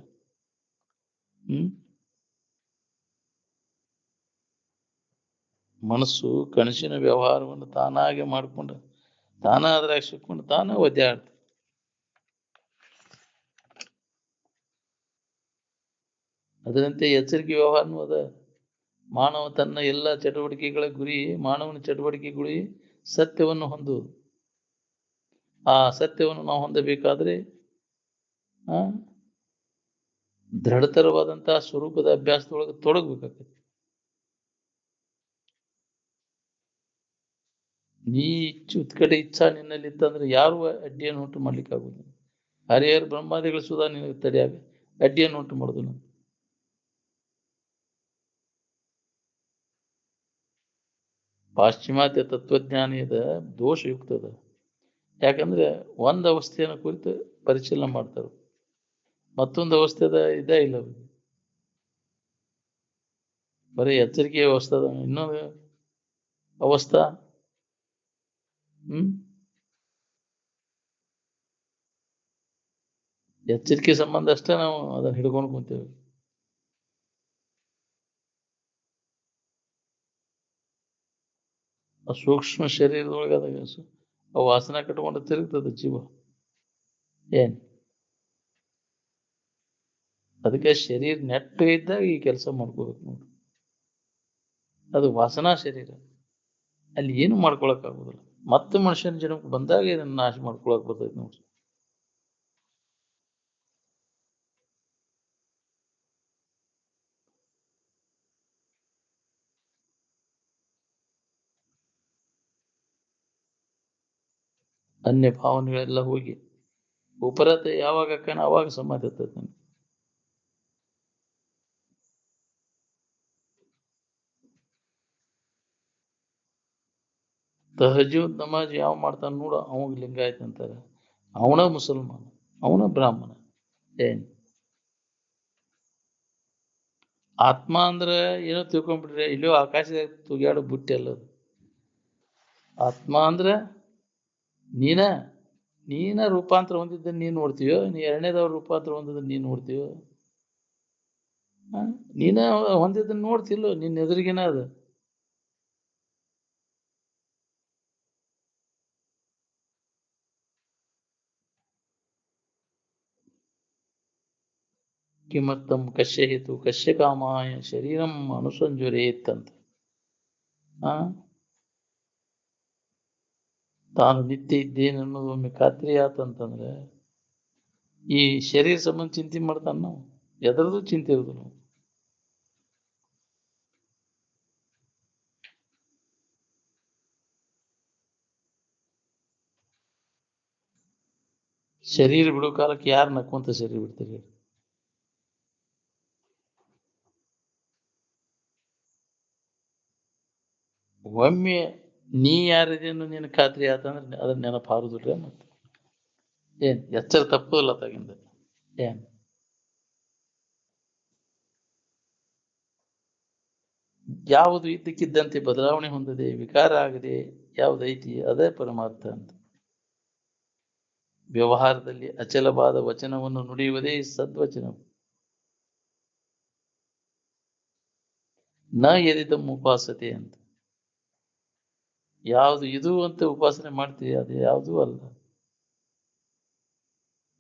ಮನಸ್ಸು ಕನಸಿನ ವ್ಯವಹಾರವನ್ನು ತಾನಾಗೆ ಮಾಡ್ಕೊಂಡು ಅದ್ರಾಗ ಸಿಕ್ಕೊಂಡು ತಾನ ಒದ್ದಾಡ್ತ. ಅದರಂತೆ ಎಚ್ಚರಿಕೆ ವ್ಯವಹಾರನೂ ಅದ. ಮಾನವ ತನ್ನ ಎಲ್ಲ ಚಟುವಟಿಕೆಗಳ ಗುರಿ, ಮಾನವನ ಚಟುವಟಿಕೆ ಗುರಿ ಸತ್ಯವನ್ನು ಹೊಂದುವುದು. ಆ ಸತ್ಯವನ್ನು ನಾವು ಹೊಂದಬೇಕಾದ್ರೆ ದೃಢತರವಾದಂತಹ ಸ್ವರೂಪದ ಅಭ್ಯಾಸದೊಳಗೆ ತೊಡಗಬೇಕಾಗ್ತದೆ. ನೀ ಉತ್ಕಟ ಇಚ್ಛಾ ನಿನ್ನಲ್ಲಿ ಇತ್ತಂದ್ರೆ ಯಾರು ಅಡ್ಡಿಯನ್ನು ಉಂಟು ಮಾಡ್ಲಿಕ್ಕೆ ಆಗುದಿಲ್ಲ. ಹರಿಹರ ಬ್ರಹ್ಮಾದಿಗಳು ಸುಧಾ ನಿನಗೆ ತಡೆಯಾಗ ಅಡ್ಡಿಯನ್ನು ಉಂಟು ಮಾಡುದಿಲ್ಲ. ಪಾಶ್ಚಿಮಾತ್ಯ ತತ್ವಜ್ಞಾನಿಯದ ದೋಷಯುಕ್ತದ. ಯಾಕಂದ್ರೆ ಒಂದು ಅವಸ್ಥೆಯನ್ನು ಕುರಿತು ಪರಿಶೀಲನೆ ಮಾಡ್ತಾರೆ, ಮತ್ತೊಂದು ಅವಸ್ಥೆದ ಇದೇ ಇಲ್ಲ. ಬರೀ ಎಚ್ಚರಿಕೆ ಅವಸ್ಥೆ ಅದ, ಇನ್ನೊಂದು ಅವಸ್ಥಾ ಎಚ್ಚರಿಕೆ ಸಂಬಂಧ ಅಷ್ಟೇ ನಾವು ಅದನ್ನ ಹಿಡ್ಕೊಂಡು ಕುಂತೇವೆ. ಆ ಸೂಕ್ಷ್ಮ ಶರೀರದೊಳಗೆ ಅದಾಗ ವಾಸನ ಕಟ್ಕೊಂಡು ತಿರುಗ್ತದೆ ಜೀವ. ಏನ್ ಅದಕ್ಕೆ ಶರೀರ ನೆಟ್ಟು ಇದ್ದಾಗ ಈ ಕೆಲಸ ಮಾಡ್ಕೋಬೇಕು ನೋಡಿ. ಅದು ವಾಸನಾ ಶರೀರ, ಅಲ್ಲಿ ಏನು ಮಾಡ್ಕೊಳಕ್ ಆಗುದಿಲ್ಲ. ಮತ್ತೆ ಮನುಷ್ಯನ ಜನ್ಮಕ್ಕೆ ಬಂದಾಗ ಇದನ್ನ ನಾಶ ಮಾಡ್ಕೊಳಕ್ ಬರ್ತೈತಿ ನೋಡಿ. ಅನ್ಯ ಭಾವನೆಗಳೆಲ್ಲ ಹೋಗಿ ಉಪರತೆ ಯಾವಾಗ ಅಕ್ಕನ ಅವಾಗ ಸಮಾಧಿ ಇರ್ತೈತಿ ನಮ್ಗೆ. ತಹಜುದ್ ನಮಾಜ್ ಯಾವ ಮಾಡ್ತಾನ ನೋಡ, ಅವಾಗ ಲಿಂಗಾಯತ್ ಅಂತಾರೆ. ಅವನ ಮುಸಲ್ಮಾನ, ಅವನ ಬ್ರಾಹ್ಮಣ. ಏನ್ ಆತ್ಮ ಅಂದ್ರ ಏನೋ ತಿಳ್ಕೊಂಡ್ಬಿಟ್ರೆ ಇಲ್ಲೋ ಆಕಾಶದಾಗ ತುಗ್ಯಾಡೋ ಬುಟ್ಟಿ ಅಲ್ಲದು. ಆತ್ಮ ಅಂದ್ರ ನೀನ ನೀನ ರೂಪಾಂತರ ಹೊಂದಿದ್ದನ್ನು ನೀನ್ ನೋಡ್ತೀಯೋ, ನೀ ಎರಡನೇದವ್ರ ರೂಪಾಂತರ ಹೊಂದಿದ್ದನ್ನು ನೀನ್ ನೋಡ್ತೀಯೋ? ನೀನ ಹೊಂದಿದ್ದನ್ನು ನೋಡ್ತಿಲ್ಲೋ, ನಿನ್ನ ಎದುರಿಗೇನ ಅದ. ಕಿಮರ್ಥಂ ಕಶ್ಯ ಹೇತು ಕಶ್ಯ ಕಾಮಾಯ ಶರೀರಂ ಅನುಸಂಜುರೇತ್ ಅಂತ. ತಾನು ನಿತ್ಯ ಇದ್ದೇನೆ ಅನ್ನೋದು ಒಮ್ಮೆ ಖಾತ್ರಿ ಆತಂತಂದ್ರೆ ಈ ಶರೀರ ಸಂಬಂಧ ಚಿಂತೆ ಮಾಡ್ತಾನ ನಾವು, ಎದರದು ಚಿಂತೆ ಇರುದು ನಾವು. ಶರೀರ ಬಿಡೋ ಕಾಲಕ್ಕೆ ಯಾರು ನಕ್ಕೊಂತ ಶರೀರ ಬಿಡ್ತೀರಿ? ಒಮ್ಮೆ ನೀ ಯಾರಿದೇನು ನಿನ್ನ ಖಾತ್ರಿ ಆತಂದ್ರೆ ಅದ್ರ ನೆನಪು ಹಾರುದಿಲ್ಲ. ಮತ್ತೆ ಏನ್ ಎಚ್ಚರ ತಪ್ಪುದಿಲ್ಲ ತಗಿಂದ. ಏನ್ ಯಾವುದು ಇದ್ದಕ್ಕಿದ್ದಂತೆ ಬದಲಾವಣೆ ಹೊಂದದೆ ವಿಕಾರ ಆಗದೆ ಯಾವುದೈತಿ ಅದೇ ಪರಮಾರ್ಥ ಅಂತ. ವ್ಯವಹಾರದಲ್ಲಿ ಅಚಲವಾದ ವಚನವನ್ನು ನುಡಿಯುವುದೇ ಸದ್ವಚನ. ನ ಎದಿದಂ ಉಪಾಸತೆ ಅಂತ. ಯಾವುದು ಇದು ಅಂತ ಉಪಾಸನೆ ಮಾಡ್ತೀವಿ ಅದು ಯಾವುದೂ ಅಲ್ಲ.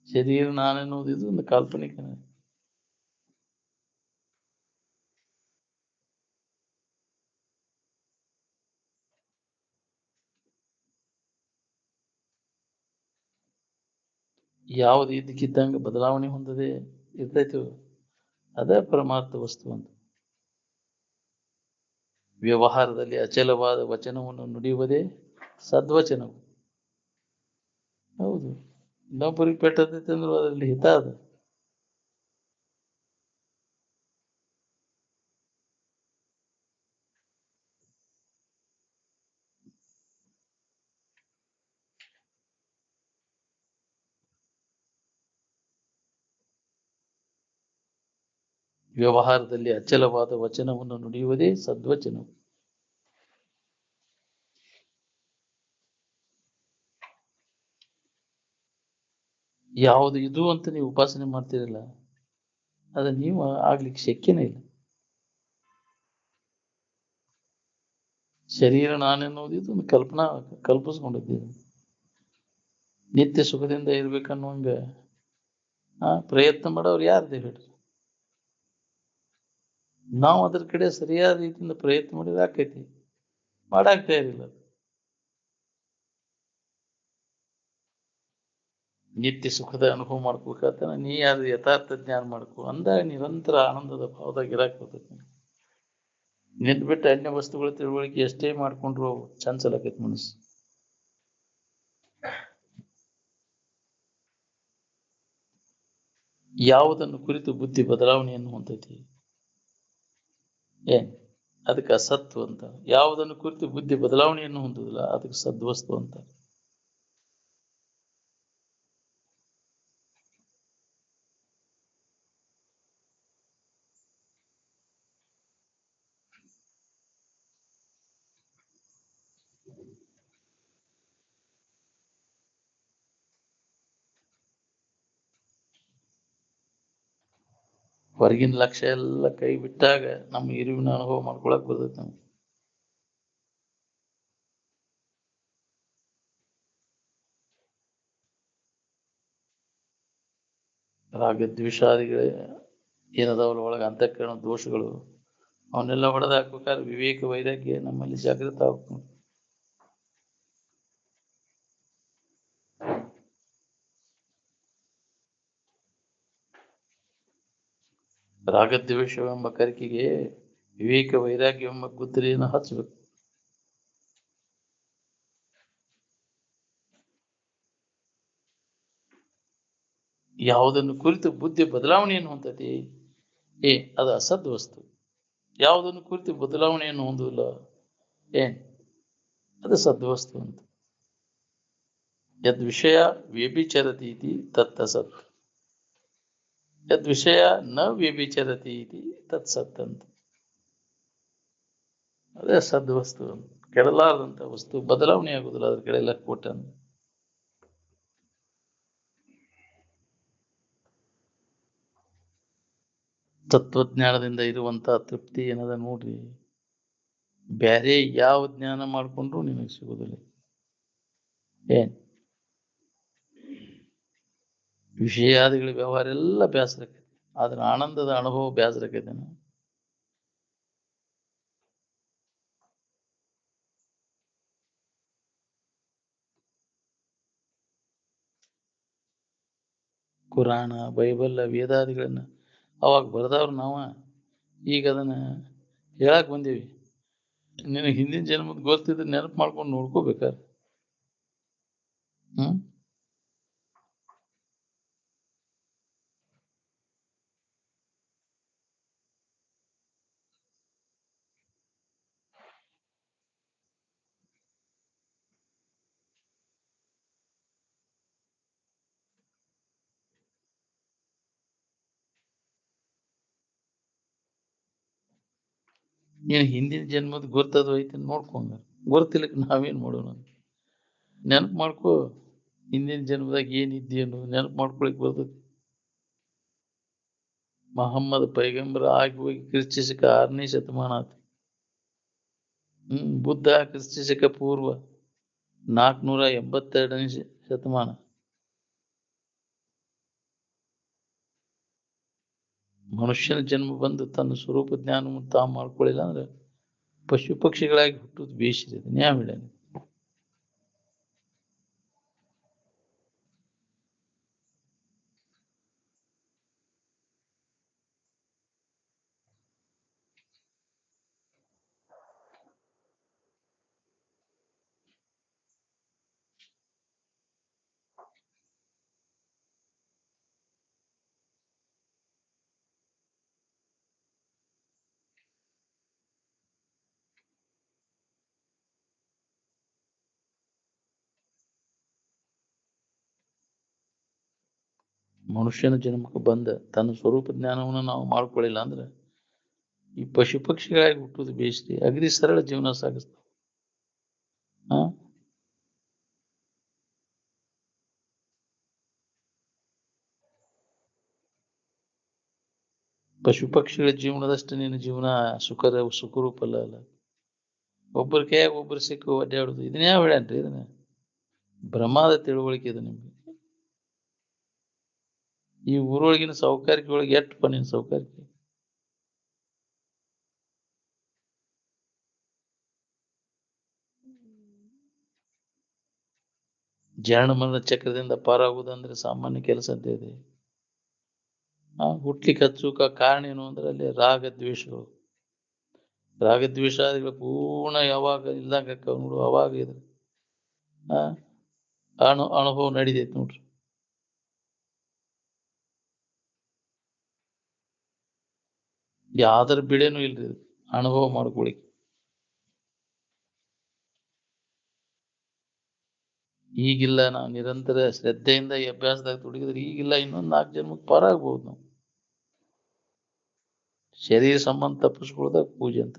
ಶರೀರ ನಾನೆನ್ನುವುದು ಇದು ಒಂದು ಕಾಲ್ಪನಿಕ. ಯಾವುದು ಇದ್ದಕ್ಕಿದ್ದಂಗೆ ಬದಲಾವಣೆ ಹೊಂದದೆ ಇರ್ತೈತೋ ಅದೇ ಪರಮಾರ್ಥ ವಸ್ತು ಅಂತ. ವ್ಯವಹಾರದಲ್ಲಿ ಅಚಲವಾದ ವಚನವನ್ನು ನುಡಿಯುವುದೇ ಸದ್ವಚನವು. ಹೌದು, ಇನ್ನೊಬ್ಬರಿಗೆ ಪೆಟ್ಟತೈತೆ ಅಂದ್ರು ಅದರಲ್ಲಿ ಹಿತ ಅದ. ವ್ಯವಹಾರದಲ್ಲಿ ಅಚಲವಾದ ವಚನವನ್ನು ನುಡಿಯುವುದೇ ಸದ್ವಚನವು. ಯಾವುದು ಇದು ಅಂತ ನೀವು ಉಪಾಸನೆ ಮಾಡ್ತೀರಲ್ಲ ಅದ ನೀವು ಆಗ್ಲಿಕ್ಕೆ ಶಕ್ಯನೇ ಇಲ್ಲ. ಶರೀರ ನಾನೆನ್ನುವುದು ಇದು ಒಂದು ಕಲ್ಪಿಸ್ಕೊಂಡಿದ್ದೀವಿ. ನಿತ್ಯ ಸುಖದಿಂದ ಇರ್ಬೇಕನ್ನುವಂಗ ಪ್ರಯತ್ನ ಮಾಡೋರು ಯಾರ್ದು ಹೇಳ್ರಿ? ನಾವು ಅದ್ರ ಕಡೆ ಸರಿಯಾದ ರೀತಿಯಿಂದ ಪ್ರಯತ್ನ ಮಾಡಿದ್ರೆ ಆಕೈತಿ, ಮಾಡಾಕ್ತಾ ಇರಲಿಲ್ಲ. ನಿತ್ಯ ಸುಖದ ಅನುಭವ ಮಾಡ್ಕೋಬೇಕಾತ ನೀ ಯಾರು ಯಥಾರ್ಥ ಜ್ಞಾನ ಮಾಡ್ಕೊ ಅಂದಾಗ ನಿರಂತರ ಆನಂದದ ಭಾವದಾಗ ಇರಾಕ್ ಬರ್ತೈತಿ. ನಿಂತ್ ಬಿಟ್ಟು ಅನ್ಯ ವಸ್ತುಗಳ ತಿಳುವಳಿಕೆ ಎಷ್ಟೇ ಮಾಡ್ಕೊಂಡ್ರು ಚಂಚಲಕೈತಿ ಮನಸ್ಸು. ಯಾವುದನ್ನು ಕುರಿತು ಬುದ್ಧಿ ಬದಲಾವಣೆಯನ್ನು ಹೊಂದೈತಿ ಏನ್ ಅದಕ್ಕೆ ಅಸತ್ವ ಅಂತ. ಯಾವುದನ್ನು ಕುರಿತು ಬುದ್ಧಿ ಬದಲಾವಣೆಯನ್ನು ಹೊಂದುದಿಲ್ಲ ಅದಕ್ಕೆ ಸದ್ವಸ್ತು ಅಂತ. ಹೊರಗಿನ ಲಕ್ಷ್ಯ ಎಲ್ಲ ಕೈ ಬಿಟ್ಟಾಗ ನಮ್ಮ ಇರುವಿನ ಅನುಭವ ಮಾಡ್ಕೊಳಕ್ ಬರ್ತೈತಿ ನಮ್ಗೆ. ರಾಗದ್ವೇಷಾದಿಗಳೇ ಏನದಾವಲ್ಲ ಒಳಗೆ ಅಂತಃಕರಣ ದೋಷಗಳು ಅವನ್ನೆಲ್ಲ ಹೊಡೆದು ಹಾಕ್ಬೇಕಾದ್ರೆ ವಿವೇಕ ವೈರಾಗ್ಯ ನಮ್ಮಲ್ಲಿ ಜಾಗೃತ ಆಗ್ಬೇಕು. ರಾಗದ್ವೇಷವೆಂಬ ಕರಿಕೆಗೆ ವಿವೇಕ ವೈರಾಗ್ಯವೆಂಬ ಗುದ್ದಲಿಯನ್ನು ಹಚ್ಚಬೇಕು. ಯಾವುದನ್ನು ಕುರಿತು ಬುದ್ಧಿ ಬದಲಾವಣೆಯನ್ನು ಹೊಂದತಿ ಅದು ಅಸದ್ ವಸ್ತು. ಯಾವುದನ್ನು ಕುರಿತು ಬದಲಾವಣೆಯನ್ನು ಹೊಂದಿಲ್ಲ ಅದು ಸದ್ವಸ್ತು ಅಂತ. ಯದ್ ವಿಷಯ ವ್ಯಭಿಚರತಿ ತತ್ ಅಸತ್. ಯದ್ ವಿಷಯ ನ ವ್ಯಭಿಚರತಿ ಇತಿ ತತ್ ಸತ್ ಅಂತ. ಅದೇ ಸದ್ವಸ್ತು, ಕೆಡಲಾರದಂತ ವಸ್ತು, ಬದಲಾವಣೆ ಆಗುದಿಲ್ಲ ಅದ್ರ ಕಡೆ ಕೊಟ್ಟ. ತತ್ವಜ್ಞಾನದಿಂದ ಇರುವಂತ ತೃಪ್ತಿ ಏನದ ನೋಡ್ರಿ, ಬ್ಯಾರೆ ಯಾವ ಜ್ಞಾನ ಮಾಡ್ಕೊಂಡ್ರು ನಿಮಗೆ ಸಿಗುದಿಲ್ಲ. ಏನ್ ವಿಷಯಾದಿಗಳ ವ್ಯವಹಾರ ಎಲ್ಲ ಬೇಸರಕೈತಿ, ಆದ್ರೆ ಆನಂದದ ಅನುಭವ ಬೇಸರಕೈತೇನ? ಕುರಾಣ, ಬೈಬಲ್, ವೇದಾದಿಗಳನ್ನ ಅವಾಗ ಬರೆದವ್ರು ನಾವ, ಈಗ ಅದನ್ನ ಹೇಳಕ್ ಬಂದೀವಿ. ನಿನಗೆ ಹಿಂದಿನ ಜನ್ಮದ ಗೊತ್ತಿದ್ರೆ ನೆನಪು ಮಾಡ್ಕೊಂಡು ನೋಡ್ಕೋಬೇಕಾರೆ. ನೀನು ಹಿಂದಿನ ಜನ್ಮದ ಗೊತ್ತದು ಐತಿ ನೋಡ್ಕೊಂಡ, ಗೊತ್ತಿಲ್ಲಕ್ಕೆ ನಾವೇನ್ ಮಾಡೋಣ? ನೆನಪು ಮಾಡ್ಕೋ, ಹಿಂದಿನ ಜನ್ಮದಾಗ ಏನಿದ್ದಿ ಅನ್ನೋದು ನೆನಪು ಮಾಡ್ಕೊಳಿಕ್ ಬರ್ತೈತಿ. ಮಹಮ್ಮದ್ ಪೈಗಂಬರ ಆಗಿ ಹೋಗಿ ಕ್ರಿಸ್ತಶಕ 6ನೇ ಶತಮಾನ ಆತ. ಬುದ್ಧ ಕ್ರಿಸ್ತಶಕ ಪೂರ್ವ 482ನೇ ಶತಮಾನ. ಮನುಷ್ಯನ ಜನ್ಮ ಬಂದು ತನ್ನ ಸ್ವರೂಪ ಜ್ಞಾನವನ್ನು ತಾವು ಮಾಡ್ಕೊಳ್ಳಿಲ್ಲ ಅಂದ್ರೆ ಪಶು ಪಕ್ಷಿಗಳಾಗಿ ಹುಟ್ಟುದು ಬೇಸಿದೆ. ನ್ಯಾಯ. ಮನುಷ್ಯನ ಜನ್ಮಕ್ಕೆ ಬಂದ ತನ್ನ ಸ್ವರೂಪ ಜ್ಞಾನವನ್ನು ನಾವು ಮಾಡ್ಕೊಳ್ಳಿಲ್ಲ ಅಂದ್ರೆ ಈ ಪಶು ಪಕ್ಷಿಗಳಾಗಿ ಹುಟ್ಟುದು ಬೇಯಿಸ್ತಿ, ಅಗದಿ ಸರಳ ಜೀವನ ಸಾಗಿಸ್ತಾವ. ಪಶು ಪಕ್ಷಿಗಳ ಜೀವನದಷ್ಟು ನಿನ್ನ ಜೀವನ ಸುಖರೂಪಲ್ಲ ಅಲ್ಲ. ಒಬ್ಬರ ಕೈಯಾಗ ಒಬ್ಬರು ಸಿಕ್ಕು ಅಡ್ಡಾಡುದು, ಇದನ್ನ ಯಾವ ಹೇಳ್ಯಾನ್ರಿ? ಇದನ್ನ ಬ್ರಹ್ಮದ ತಿಳುವಳಿಕೆ ಇದೆ ನಿಮ್ಗೆ. ಈ ಊರೊಳಗಿನ ಸೌಕರ್ಯಕ್ಕೆ ಒಳಗೆ ಎಷ್ಟು ನಿನ್ನ ಸೌಕರ್ಯಕ್ಕೆ? ಜರಣಮರಣ ಚಕ್ರದಿಂದ ಪಾರಾಗುವುದಂದ್ರೆ ಸಾಮಾನ್ಯ ಕೆಲಸ ಅಂತ ಇದೆ. ಹುಟ್ಲಿಕ್ಕೆ ಹಚ್ಚುಕ ಕಾರಣ ಏನು ಅಂದ್ರೆ ಅಲ್ಲಿ ರಾಗದ್ವೇಷಗಳು. ರಾಗದ್ವೇಷಾದಿಗಳು ಪೂರ್ಣ ಯಾವಾಗ ಇಲ್ದಂಗ ನೋಡು, ಅವಾಗ ಇದ್ರೆ ಅನುಭವ ನಡಿದೈತಿ ನೋಡ್ರಿ. ಯಾವ್ದ್ರ ಬಿಡೇನು ಇಲ್ರಿ ಅನುಭವ ಮಾಡ್ಕೊಳಿಕ್. ಈಗಿಲ್ಲ, ನಾವು ನಿರಂತರ ಶ್ರದ್ಧೆಯಿಂದ ಈ ಅಭ್ಯಾಸದಾಗ ತೊಡಗಿದ್ರೆ ಈಗಿಲ್ಲ, ಇನ್ನೊಂದು 4 ಜನ್ಮಕ್ಕೆ ಪಾರ ಆಗ್ಬೋದು ನಾವು. ಶರೀರ ಸಂಬಂಧ ತಪ್ಪಿಸ್ಕೊಳ್ದಾಗ ಪೂಜೆ ಅಂತ.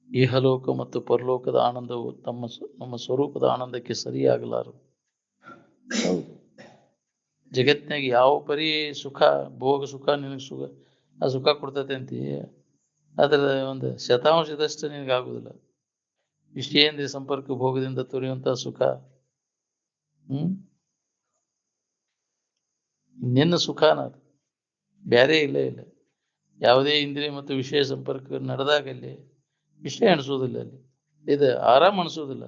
ಇಹಲೋಕ ಮತ್ತು ಪರಲೋಕದ ಆನಂದವು ನಮ್ಮ ಸ್ವರೂಪದ ಆನಂದಕ್ಕೆ ಸರಿಯಾಗಲಾರದು. ಜಗತ್ತಿನಾಗ ಯಾವ ಪರಿ ಸುಖ, ಭೋಗ ಸುಖ ನಿನಗೆ ಆ ಸುಖ ಕೊಡ್ತೈತೆ ಅಂತಿ, ಅದರ ಒಂದು ಶತಾಂಶದಷ್ಟು ನಿನಗಾಗುದಿಲ್ಲ. ವಿಷಯೇಂದ್ರಿಯ ಸಂಪರ್ಕ ಭೋಗದಿಂದ ತೊರೆಯುವಂತಹ ಸುಖ ನಿನ್ನ ಸುಖನ, ಬೇರೆ ಇಲ್ಲ. ಯಾವುದೇ ಇಂದ್ರಿಯ ಮತ್ತು ವಿಷಯ ಸಂಪರ್ಕ ನಡೆದಾಗ ಅಲ್ಲಿ ವಿಷಯ ಅನಿಸೋದಿಲ್ಲ, ಅಲ್ಲಿ ಇದು ಆರಾಮ್ ಅನಿಸೋದಿಲ್ಲ.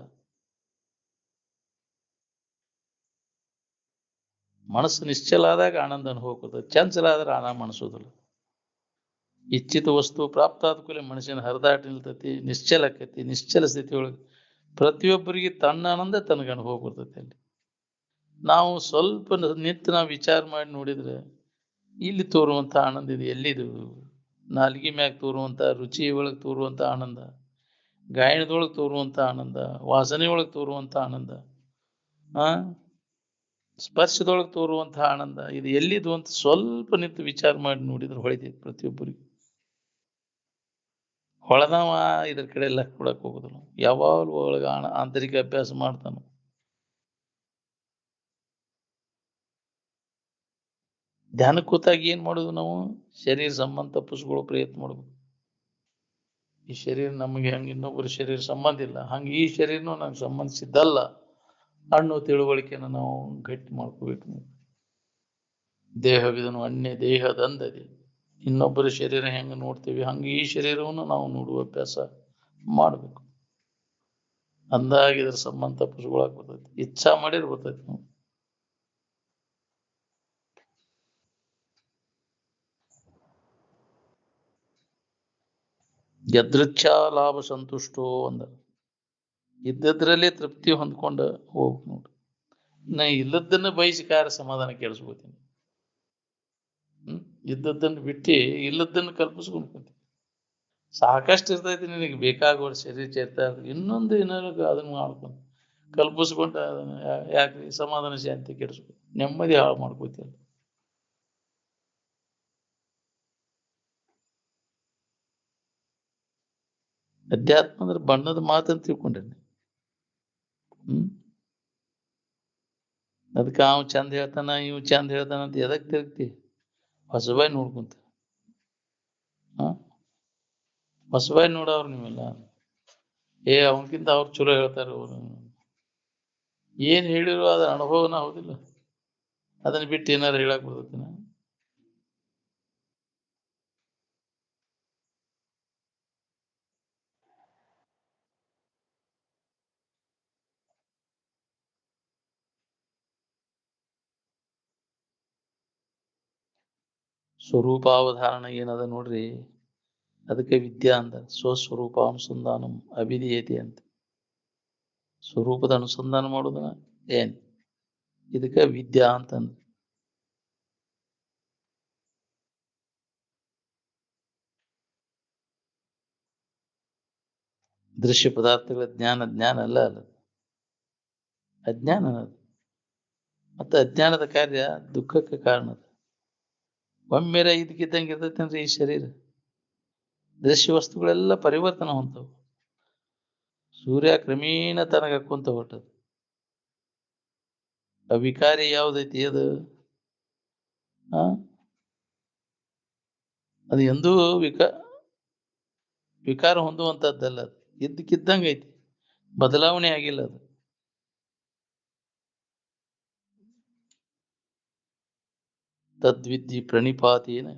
ಮನಸ್ಸು ನಿಶ್ಚಲ ಆದಾಗ ಆನಂದ ಅನುಭವ ಕೊಡ್ತದೆ, ಚಂಚಲ ಆದ್ರೆ ಆರಾಮ್ ಅನಿಸೋದಿಲ್ಲ. ಇಚ್ಛಿತ ವಸ್ತು ಪ್ರಾಪ್ತ ಆದ ಕೂಡಲೇ ಮನುಷ್ಯನ ಹರಿದಾಟ ನಿಲ್ತೈತಿ, ನಿಶ್ಚಲ ಆಕೈತಿ. ನಿಶ್ಚಲ ಸ್ಥಿತಿ ಒಳಗೆ ಪ್ರತಿಯೊಬ್ಬರಿಗೆ ತನ್ನ ಆನಂದ ತನಗೆ ಅನುಭವ ಕೊಡ್ತೈತಿ. ಅಲ್ಲಿ ನಾವು ಸ್ವಲ್ಪ ನಿಂತು ನಾವು ವಿಚಾರ ಮಾಡಿ ನೋಡಿದ್ರೆ ಇಲ್ಲಿ ತೋರುವಂತ ಆನಂದ ಇದು ಎಲ್ಲಿದು? ನಾಲಿಗೆ ಮ್ಯಾಗ ತೋರುವಂಥ ರುಚಿ ಒಳಗೆ ತೋರುವಂಥ ಆನಂದ, ಗಾಯನದೊಳಗೆ ತೋರುವಂಥ ಆನಂದ, ವಾಸನೆ ಒಳಗೆ ತೋರುವಂಥ ಆನಂದ, ಆ ಸ್ಪರ್ಶದೊಳಗೆ ತೋರುವಂತಹ ಆನಂದ, ಇದು ಎಲ್ಲಿದು ಅಂತ ಸ್ವಲ್ಪ ನಿಂತು ವಿಚಾರ ಮಾಡಿ ನೋಡಿದ್ರೆ ಹೊಳಿತೈತಿ ಪ್ರತಿಯೊಬ್ಬರಿಗೂ. ಹೊಳದವ ಇದ್ರ ಕಡೆ ಎಲ್ಲ ಕೊಡಕ್ ಹೋಗುದಿಲ್ಲ. ಯಾವಾಗಲೂ ಒಳಗ ಆಂತರಿಕ ಅಭ್ಯಾಸ ಮಾಡ್ತಾನ. ಧ್ಯಾನ ಕೂತಾಗ ಏನ್ ಮಾಡೋದು ನಾವು? ಶರೀರ ಸಂಬಂಧ ತಪ್ಪಿಸ್ಕೊಳ್ಳೋ ಪ್ರಯತ್ನ ಮಾಡ್ಬೇಕು. ಈ ಶರೀರ ನಮಗೆ ಹಂಗೆ ಇನ್ನೊಬ್ಬರ ಶರೀರ ಸಂಬಂಧ ಇಲ್ಲ, ಹಂಗೆ ಈ ಶರೀರನೂ ನಂಗೆ ಸಂಬಂಧಿಸಿದ್ದಲ್ಲ ಅನ್ನೋ ತಿಳುವಳಿಕೆನ ನಾವು ಗಟ್ಟಿ ಮಾಡ್ಕೋಬೇಕು. ದೇಹವಿದನು ಅನ್ಯ ದೇಹದಂದದೆ. ಇನ್ನೊಬ್ಬರ ಶರೀರ ಹೆಂಗೆ ನೋಡ್ತೀವಿ ಹಂಗೆ ಈ ಶರೀರವನ್ನು ನಾವು ನೋಡುವ ಅಭ್ಯಾಸ ಮಾಡಬೇಕು. ಅಂದಾಗ ಇದ್ರ ಸಂಬಂಧ ತಪ್ಪಿಸ್ಕೊಳಕ್ ಬರ್ತೈತಿ. ಇಚ್ಛಾ ಮಾಡಿರ್ ಬರ್ತೈತಿ. ನಾವು ಯದೃಚ್ಛಾ ಲಾಭ ಸಂತುಷ್ಟೋ ಅಂದ. ಇದ್ದದ್ರಲ್ಲೇ ತೃಪ್ತಿ ಹೊಂದ್ಕೊಂಡ ಹೋಗ್ಬೇಕು ನೋಡ್ರಿ. ನಾ ಇಲ್ಲದನ್ನ ಬಯಸಿ ಕಾರ್ಯ ಸಮಾಧಾನ ಕೇಳಿಸ್ಕೋತೀನಿ. ಇದ್ದದ್ದನ್ನು ಬಿಟ್ಟು ಇಲ್ಲದನ್ನು ಕಲ್ಪಿಸ್ಕೊಂಡ್ಕೊಂತೀನಿ. ಸಾಕಷ್ಟು ಇರ್ತೈತಿ, ನಿನಗೆ ಬೇಕಾಗುವ ಶರೀರ ಚೇರ್ತಾ ಇರ್ತದೆ, ಇನ್ನೊಂದು ಏನಾದ್ರು ಅದನ್ನ ಮಾಡ್ಕೊಂಡು ಕಲ್ಪಿಸ್ಕೊಂಡ ಅದನ್ನ ಯಾಕ್ರಿ ಸಮಾಧಾನ ಶಾಂತಿ ಕೆಡಿಸ್ಕೊ, ನೆಮ್ಮದಿ ಹಾಳು ಮಾಡ್ಕೋತಿಲ್ಲ. ಅಧ್ಯಾತ್ಮ ಅಂದ್ರೆ ಬಣ್ಣದ ಮಾತಂತ ತಿಳ್ಕೊಂಡೇನೆ. ಅದಕ್ಕೆ ಅವ್ ಚಂದ ಹೇಳ್ತಾನ ಇವ್ ಚಂದ ಹೇಳ್ತಾನ ಅಂತ ಎದಕ್ ತಿರುಗ್ತಿ? ಹೊಸಬಾಯಿ ನೋಡ್ಕೊಂತ ಹೊಸಬಾಯಿ ನೋಡವ್ರು ನೀವೆಲ್ಲ. ಅವನಕ್ಕಿಂತ ಅವ್ರು ಚಲೋ ಹೇಳ್ತಾರ. ಅವ್ರು ಏನ್ ಹೇಳಿರೋ ಅದ ಅನುಭವನ ಹೌದಿಲ್ಲ. ಅದನ್ನ ಬಿಟ್ಟು ಏನಾರು ಹೇಳಕ್ ಬರ್ತೈತಿನ? ಸ್ವರೂಪಾವಧಾರಣ ಏನದ ನೋಡ್ರಿ, ಅದಕ್ಕೆ ವಿದ್ಯಾ ಅಂದ. ಸ್ವಸ್ವರೂಪ ಅನುಸಂಧಾನಂ ಅಭಿಧೀಯತೆ ಅಂತ. ಸ್ವರೂಪದ ಅನುಸಂಧಾನ ಮಾಡೋದನ್ನ ಏನ್ ಇದಕ್ಕೆ ವಿದ್ಯಾ ಅಂತಂದ. ದೃಶ್ಯ ಪದಾರ್ಥಗಳ ಜ್ಞಾನ ಅಲ್ಲ ಅಲ್ಲ, ಅಜ್ಞಾನ ಅದು. ಮತ್ತೆ ಅಜ್ಞಾನದ ಕಾರ್ಯ ದುಃಖಕ್ಕೆ ಕಾರಣ. ಒಮ್ಮೆರೆ ಇದಕ್ಕಿದ್ದಂಗೆ ಇರ್ತೈತೆ ಅಂದ್ರೆ ಈ ಶರೀರ. ದೃಶ್ಯ ವಸ್ತುಗಳೆಲ್ಲ ಪರಿವರ್ತನ ಹೊಂತವು. ಸೂರ್ಯ ಕ್ರಮೇಣ ತನಗ ಕುಂತ ಹೊಟ್ಟದು. ಅವಿಕಾರಿ ಯಾವ್ದೈತಿ ಅದು ಅದು ಎಂದೂ ವಿಕಾರ ಹೊಂದುವಂತದ್ದಲ್ಲ. ಅದು ಇದ್ದಕ್ಕಿದ್ದಂಗೆ ಐತಿ, ಬದಲಾವಣೆ ಆಗಿಲ್ಲ ಅದು. ತದ್ವಿದ್ಧಿ ಪ್ರಣಿಪಾತೇನ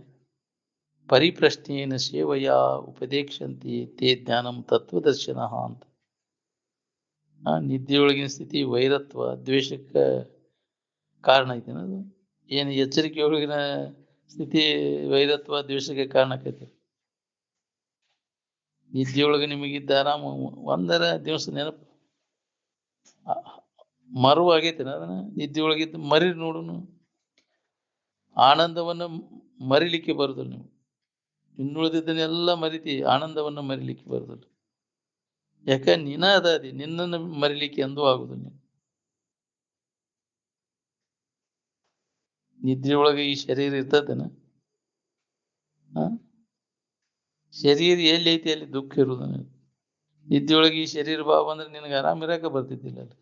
ಪರಿಪ್ರಶ್ನೇನ ಸೇವಯ ಉಪದೇಕ್ಷಂತಿ ತೇ ಜ್ಞಾನಂ ತತ್ವದರ್ಶನ ಅಂತ. ನಿದ್ದೆಯೊಳಗಿನ ಸ್ಥಿತಿ ವೈರತ್ವ ದ್ವೇಷಕ್ಕೆ ಕಾರಣ ಐತಿ. ಅದು ಏನು ಎಚ್ಚರಿಕೆಯೊಳಗಿನ ಸ್ಥಿತಿ ವೈರತ್ವ ದ್ವೇಷಕ್ಕೆ ಕಾರಣ ಆಕೈತಿ. ನಿದ್ದೆಯೊಳಗೆ ನಿಮಗಿದ್ದ ಆರಾಮ ಒಂದರ ದಿವಸ ನೆನಪು ಮರುವಾಗೈತಿನ. ಅದನ್ನ ನಿದ್ದೆಯೊಳಗಿದ್ದು ಮರಿ ನೋಡುನು. ಆನಂದವನ್ನು ಮರಿಲಿಕ್ಕೆ ಬರುದಿಲ್ಲ. ನೀವು ಇನ್ನುಳಿದಿದ್ದನ್ನೆಲ್ಲ ಮರಿತಿ, ಆನಂದವನ್ನು ಮರಿಲಿಕ್ಕೆ ಬರುದಿಲ್ಲ. ಯಾಕ ನೀನ ಅದಿ, ನಿನ್ನನ್ನು ಮರಿಲಿಕ್ಕೆ ಎಂದೂ ಆಗುದಿಲ್ಲ. ನಿದ್ರೆಯೊಳಗೆ ಈ ಶರೀರ ಇರ್ತದೇನ? ಶರೀರ ಎಲ್ಲಿ ಐತಿ ಅಲ್ಲಿ ದುಃಖ ಇರುವುದನ್ನ. ನಿದ್ದೆಯೊಳಗೆ ಈ ಶರೀರ ಭಾವ ಅಂದ್ರೆ ನಿನಗೆ ಆರಾಮ್ ಇರಾಕ ಬರ್ತಿದ್ದಿಲ್ಲ. ಅಲ್ಲಿ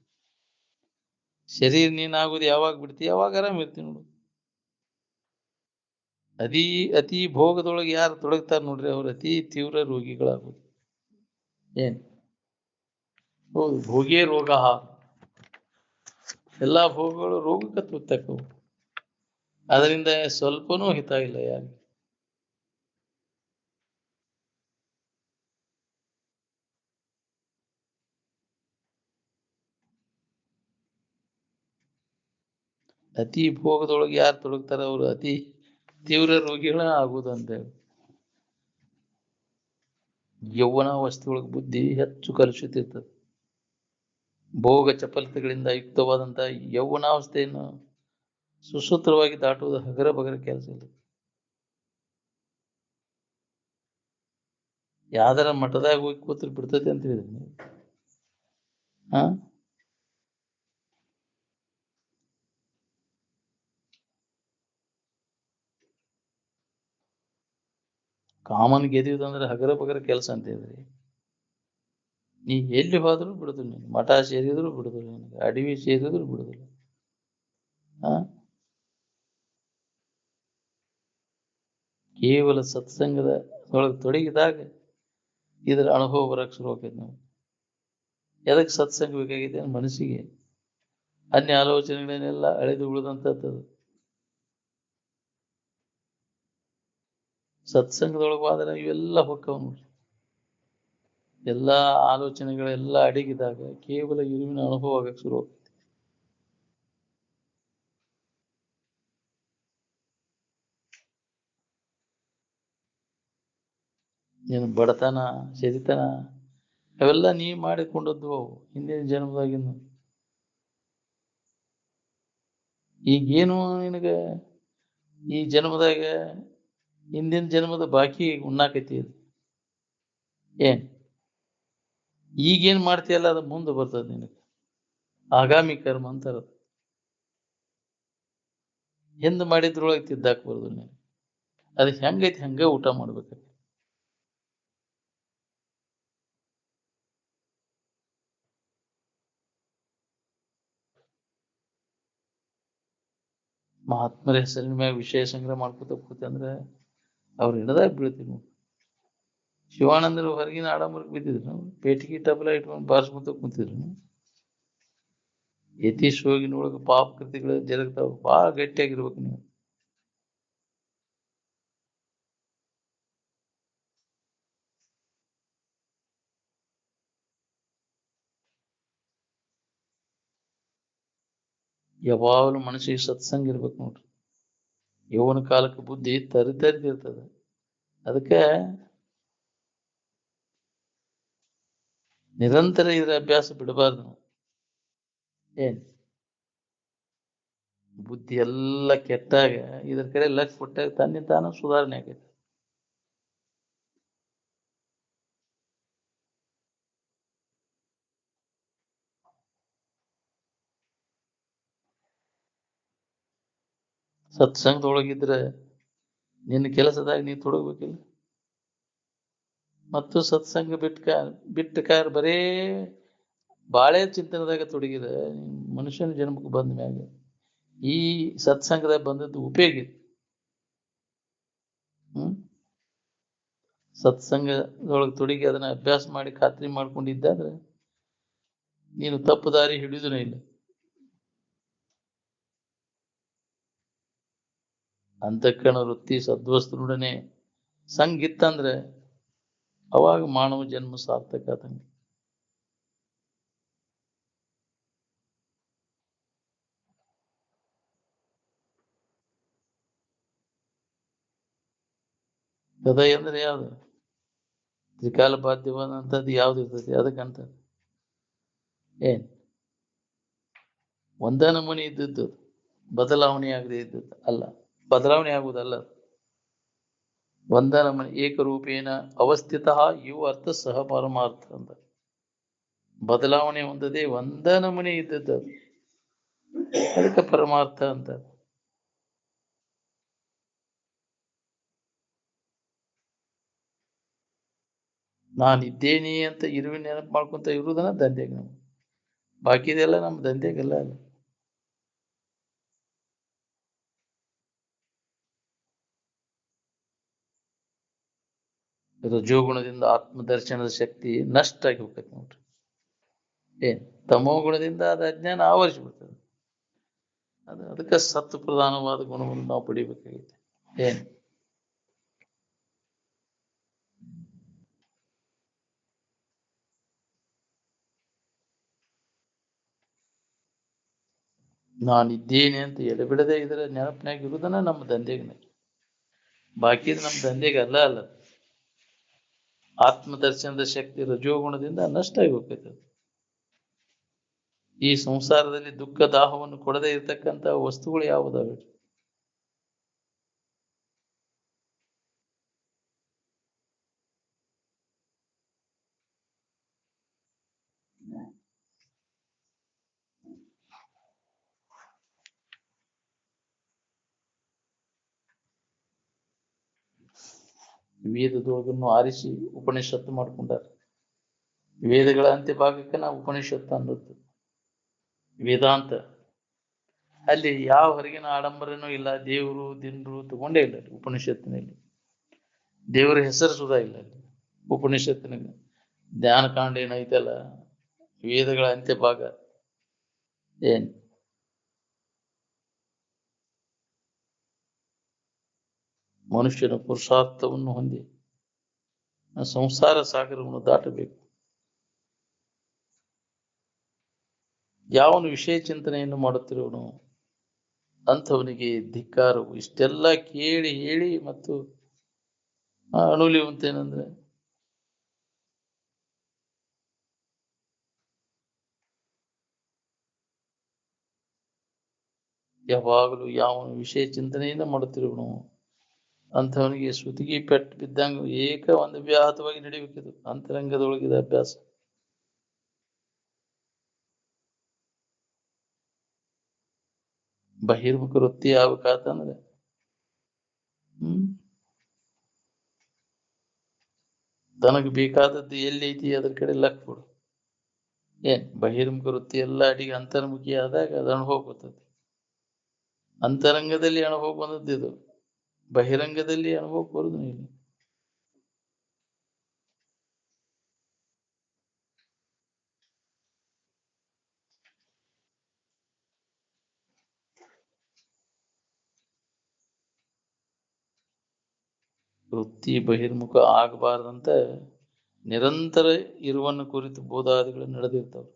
ಶರೀರ ನೀನ್ ಆಗುದು ಯಾವಾಗ ಬಿಡ್ತಿ, ಯಾವಾಗ ಆರಾಮ್ ಇರ್ತಿ ನೋಡು. ಅತಿ ಭೋಗದೊಳಗೆ ಯಾರು ತೊಡಗ್ತಾರ ನೋಡ್ರಿ, ಅವ್ರು ಅತಿ ತೀವ್ರ ರೋಗಿಗಳಾಗುದು. ಏನ್ ಹೌದು, ಭೋಗೇ ರೋಗ. ಎಲ್ಲಾ ಭೋಗಗಳು ರೋಗಕ್ಕೆ ತುತ್ತಕ್ಕವು. ಅದರಿಂದ ಸ್ವಲ್ಪನೂ ಹಿತ ಇಲ್ಲ ಯಾರಿಗೆ. ಅತಿ ಭೋಗದೊಳಗೆ ಯಾರು ತೊಡಗ್ತಾರ ಅವರು ಅತಿ ತೀವ್ರ ರೋಗಿಗಳ ಆಗುದು ಅಂತ ಹೇಳಿ. ಯೌವನಾವಸ್ಥೆಯೊಳಗೆ ಬುದ್ಧಿ ಹೆಚ್ಚು ಕಲುಷಿತಿರ್ತದೆ. ಭೋಗ ಚಪಲತೆಗಳಿಂದ ಯುಕ್ತವಾದಂತಹ ಯೌವನಾವಸ್ಥೆಯನ್ನು ಸುಸೂತ್ರವಾಗಿ ದಾಟುವುದು ಹಗರ ಬಗರ ಕೆಲಸ ಇಲ್ಲ. ಯಾವ್ದಾರ ಮಠದಾಗ ಹೋಗಿ ಕೂತ್ರೆ ಬಿಡ್ತೈತಿ ಅಂತ ಹೇಳಿದ್ರಿ ನೀವು? ಹಾ, ಕಾಮನ್ ಗೆದಿಯುದಂದ್ರೆ ಹಗರ ಬಗರ ಕೆಲಸ ಅಂತ ಹೇಳಿದ್ರಿ. ನೀ ಎಲ್ಲಿ ಹೋದ್ರು ಬಿಡುದಿಲ್ಲ ನೀನು, ಮಠ ಸೇರಿದ್ರು ಬಿಡುದಿಲ್ಲ ನಿನಗೆ, ಅಡವಿ ಸೇರಿದ್ರು ಬಿಡುದಿಲ್ಲ. ಹಾ, ಕೇವಲ ಸತ್ಸಂಗದ ಒಳಗೆ ತೊಡಗಿದಾಗ ಇದರ ಅನುಭವ ಬರಕ್ಕೆ ಶುರು ಆಕೈತಿ ನಾವು. ಎದಕ್ಕೆ ಸತ್ಸಂಗ ಬೇಕಾಗಿದೆ? ಮನಸ್ಸಿಗೆ ಅನ್ಯ ಆಲೋಚನೆಗಳನ್ನೆಲ್ಲ ಅಳೆದು ಉಳಿದಂಥದ್ದು. ಸತ್ಸಂಗದೊಳಗಾದ್ರೆ ಇವೆಲ್ಲ ಹೊಕ್ಕವ ನೋಡ್ರಿ. ಎಲ್ಲ ಆಲೋಚನೆಗಳೆಲ್ಲ ಅಡಗಿದಾಗ ಕೇವಲ ಇರುವಿನ ಅನುಭವ ಆಗಕ್ಕೆ ಶುರು ಆಗ್ತದೆ. ನೀನು ಬಡತನ, ಸಿರಿತನ ಅವೆಲ್ಲ ನೀ ಮಾಡಿಕೊಂಡದ್ದು ಅವು ಹಿಂದಿನ ಜನ್ಮದಾಗಿನ. ಈಗೇನು ನಿನಗೆ ಈ ಜನ್ಮದಾಗ ಹಿಂದಿನ ಜನ್ಮದ ಬಾಕಿ ಉಣ್ಣಾಕೈತಿ ಅದು. ಏನ್ ಈಗೇನ್ ಮಾಡ್ತೀಯಲ್ಲ ಅದು ಮುಂದೆ ಬರ್ತದೆ ನಿನಗೆ. ಆಗಾಮಿ ಕರ್ಮ ಅಂತಾರ. ಹಿಂದೆ ಮಾಡಿದ್ರೊಳಗೆ ತಿದ್ದಾಕ್ಬಾರ್ದು ನೀನು. ಅದು ಹೆಂಗೈತಿ ಹಂಗ ಊಟ ಮಾಡ್ಬೇಕು. ಮಹಾತ್ಮರ ಹೆಸರಿನ ಮ್ಯಾಗ ವಿಷಯ ಸಂಗ್ರಹ ಮಾಡ್ಕೊತ ಕೂತ ಅಂದ್ರೆ ಅವ್ರು ಹಿಡದಾಗ ಬೀಳ್ತೀವಿ ನಾವು. ಶಿವಾನಂದರು ಹೊರಗಿನ ಆಡಂಬರಕ್ಕೆ ಬಿದ್ದಿದ್ರು, ಪೇಟಿಗೆ ಟಬಲ ಇಟ್ಕೊಂಡು ಬಾರಿಸ್ಕೊಂತ ಕುಂತಿದ್ರು. ಯತೀಶ್ ಹೋಗಿನೊಳಗೆ ಪಾಪ ಕೃತಿಗಳು ಜರುಗ್ತಾವ. ಭಾಳ ಗಟ್ಟಿಯಾಗಿರ್ಬೇಕು ನೀವು. ಯಾವಾಗಲೂ ಮನಸ್ಸಿಗೆ ಸತ್ಸಂಗ ಇರ್ಬೇಕು ನೋಡ್ರಿ. ಯೌವನ ಕಾಲಕ್ಕೆ ಬುದ್ಧಿ ತರಿತರಿದಿರ್ತದೆ. ಅದಕ್ಕೆ ನಿರಂತರ ಇದ್ರ ಅಭ್ಯಾಸ ಬಿಡಬಾರ್ದು ನಾವು. ಏನ್ ಬುದ್ಧಿ ಎಲ್ಲ ಕೆಟ್ಟಾಗ ಇದ್ರ ಕಡೆ ಲಕ್ಷ ಕೊಟ್ಟಾಗ ತನ್ನಿಂತಾನ ಸುಧಾರಣೆ ಆಗೈತೆ. ಸತ್ಸಂಗದೊಳಗಿದ್ರೆ ನಿನ್ನ ಕೆಲಸದಾಗ ನೀ ತೊಡಗ್ಬೇಕಿಲ್ಲ. ಮತ್ತು ಸತ್ಸಂಗ ಬಿಟ್ಟ ಕಾರ್ ಬರೇ ಬಾಳೆ ಚಿಂತನದಾಗ ತೊಡಗಿದ ಮನುಷ್ಯನ ಜನ್ಮಕ್ಕೆ ಬಂದ ಮ್ಯಾಗ ಈ ಸತ್ಸಂಗದಾಗ ಬಂದದ್ದು ಉಪಯೋಗ ಇದೆ. ಸತ್ಸಂಗದೊಳಗೆ ತೊಡಗಿ ಅದನ್ನ ಅಭ್ಯಾಸ ಮಾಡಿ ಖಾತ್ರಿ ಮಾಡ್ಕೊಂಡಿದ್ದಾದ್ರೆ ನೀನು ತಪ್ಪು ದಾರಿ ಹಿಡಿಯುವುದೂ ಇಲ್ಲ. ಅಂತಃಕರಣ ವೃತ್ತಿ ಸದ್ವಸ್ತುನೊಡನೆ ಸಂಗಿತ್ತಂದ್ರೆ ಅವಾಗ ಮಾನವ ಜನ್ಮ ಸಾರ್ಥಕ ಆದಂಗೆ. ಹೃದಯ ಅಂದ್ರೆ ಯಾವ್ದು? ತ್ರಿಕಾಲ ಬಾಧ್ಯವಾದಂಥದ್ದು ಯಾವ್ದು ಇರ್ತೈತಿ ಅದಕ್ಕಂತ. ಏನ್ ಒಂದ ನಮೂನಿ ಇದ್ದದ್ದು ಬದಲಾವಣೆ ಆಗದೆ ಇದ್ದದ್ದು ಅಲ್ಲ, ಬದಲಾವಣೆ ಆಗುವುದಲ್ಲ. ಒಂದ ನಮೂನಿ ಏಕರೂಪೇಣ ಅವಸ್ಥಿತ ಇವು ಅರ್ಥ ಸಹ ಪರಮಾರ್ಥ ಅಂತ. ಬದಲಾವಣೆ ಹೊಂದದೆ ಒಂದ ನಮೂನಿ ಇದ್ದದ್ದು ಅದಕ್ಕೆ ಪರಮಾರ್ಥ ಅಂತ. ನಾನಿದ್ದೇನೆ ಅಂತ ಇರುವಿನ ನೆನಪು ಮಾಡ್ಕೊಂತ ಇರುವುದನ್ನ ದಂಧೆಗೆ ನಾವು. ಬಾಕಿದೆಲ್ಲ ನಮ್ಮ ದಂಧೆಗೆಲ್ಲ ಅಲ್ಲ. ರಜೋಗುಣದಿಂದ ಆತ್ಮದರ್ಶನದ ಶಕ್ತಿ ನಷ್ಟ ಆಗಿ ಹೋಗ್ತೈತೆ ನೋಡ್ರಿ. ಏನ್ ತಮೋ ಗುಣದಿಂದ ಅದು ಅಜ್ಞಾನ ಆವರಿಸಿ ಬಿಡ್ತದೆ. ಅದಕ್ಕೆ ಸತ್ತು ಪ್ರಧಾನವಾದ ಗುಣವನ್ನು ನಾವು ಪಡಿಬೇಕಾಗೈತೆ. ಏನ್ ನಾನಿದ್ದೇನೆ ಅಂತ ಎಡೆಬಿಡದೆ ಇದರ ನೆನಪಿನಾಗ ಇರುವುದನ್ನ ನಮ್ಮ ದಂಧೆಗೆ. ಬಾಕಿದು ನಮ್ಮ ದಂಧೆಗೆ ಅಲ್ಲ. ಆತ್ಮದರ್ಶನದ ಶಕ್ತಿ ರಜೋಗುಣದಿಂದ ನಷ್ಟ ಆಗಿ ಹೋಗ್ತೈತೆ. ಈ ಸಂಸಾರದಲ್ಲಿ ದುಃಖ ದಾಹವನ್ನು ಕೊಡದೇ ಇರತಕ್ಕಂತ ವಸ್ತುಗಳು ಯಾವುದಾವೆ? ವೇದದೊಳಗನ್ನು ಆರಿಸಿ ಉಪನಿಷತ್ತು ಮಾಡ್ಕೊಂಡಾರ. ವೇದಗಳ ಅಂತ್ಯಭಾಗಕ್ಕೆ ನಾವು ಉಪನಿಷತ್ತು ಅನ್ನೋದು ವೇದಾಂತ. ಅಲ್ಲಿ ಯಾವ ಹೊರಗಿನ ಆಡಂಬರನೂ ಇಲ್ಲ, ದೇವರು ದಿಂಡ್ರು ತಗೊಂಡೇ ಇಲ್ಲ ಅಲ್ಲಿ ಉಪನಿಷತ್ತಿನಲ್ಲಿ. ದೇವರ ಹೆಸರು ಸುಧಾ ಇಲ್ಲ ಅಲ್ಲಿ ಉಪನಿಷತ್ತಿನಲ್ಲಿ. ಜ್ಞಾನಕಾಂಡ ಏನೈತಲ್ಲ, ವೇದಗಳ ಅಂತ್ಯಭಾಗ ಏನ್ ಮನುಷ್ಯನ ಪುರುಷಾರ್ಥವನ್ನು ಹೊಂದಿ ಸಂಸಾರ ಸಾಗರವನ್ನು ದಾಟಬೇಕು. ಯಾವನು ವಿಷಯ ಚಿಂತನೆಯನ್ನು ಮಾಡುತ್ತಿರುವನು ಅಂಥವನಿಗೆ ಧಿಕ್ಕಾರವು. ಇಷ್ಟೆಲ್ಲ ಕೇಳಿ ಹೇಳಿ ಮತ್ತು ಅಣುಲಿಯುವಂತೇನಂದ್ರೆ ಯಾವಾಗಲೂ ಯಾವನು ವಿಷಯ ಚಿಂತನೆಯಿಂದ ಮಾಡುತ್ತಿರುವನು ಅಂಥವನಿಗೆ ಸುತಿಗಿ ಪೆಟ್ಟು ಬಿದ್ದಂಗ ಏಕ ಒಂದು ವ್ಯಾಹತವಾಗಿ ನಡಿಬೇಕಿದು ಅಂತರಂಗದೊಳಗಿದ ಅಭ್ಯಾಸ. ಬಹಿರ್ಮುಖ ವೃತ್ತಿ ಆಗ್ಬೇಕಾತಂದ್ರೆ ತನಗೆ ಬೇಕಾದದ್ದು ಎಲ್ಲಿ ಐತಿ ಅದ್ರ ಕಡೆ ಲಕ್ ಕೊಡು. ಏನ್ ಬಹಿರ್ಮುಖ ವೃತ್ತಿ ಎಲ್ಲ ಅಡಿಗೆ ಅಂತರ್ಮುಖಿ ಆದಾಗ ಅದು ಅನುಭವ ಬರ್ತದೆ. ಅಂತರಂಗದಲ್ಲಿ ಅನುಭವ ಬಂದದ್ದು ಇದು, ಬಹಿರಂಗದಲ್ಲಿ ಅನುಭವ ಬರುದು ಇಲ್ಲ. ವೃತ್ತಿ ಬಹಿರ್ಮುಖ ಆಗಬಾರ್ದಂತ ನಿರಂತರ ಇರುವನ್ನು ಕುರಿತು ಬೋಧಾದಿಗಳು ನಡೆದಿರ್ತಾವೆ.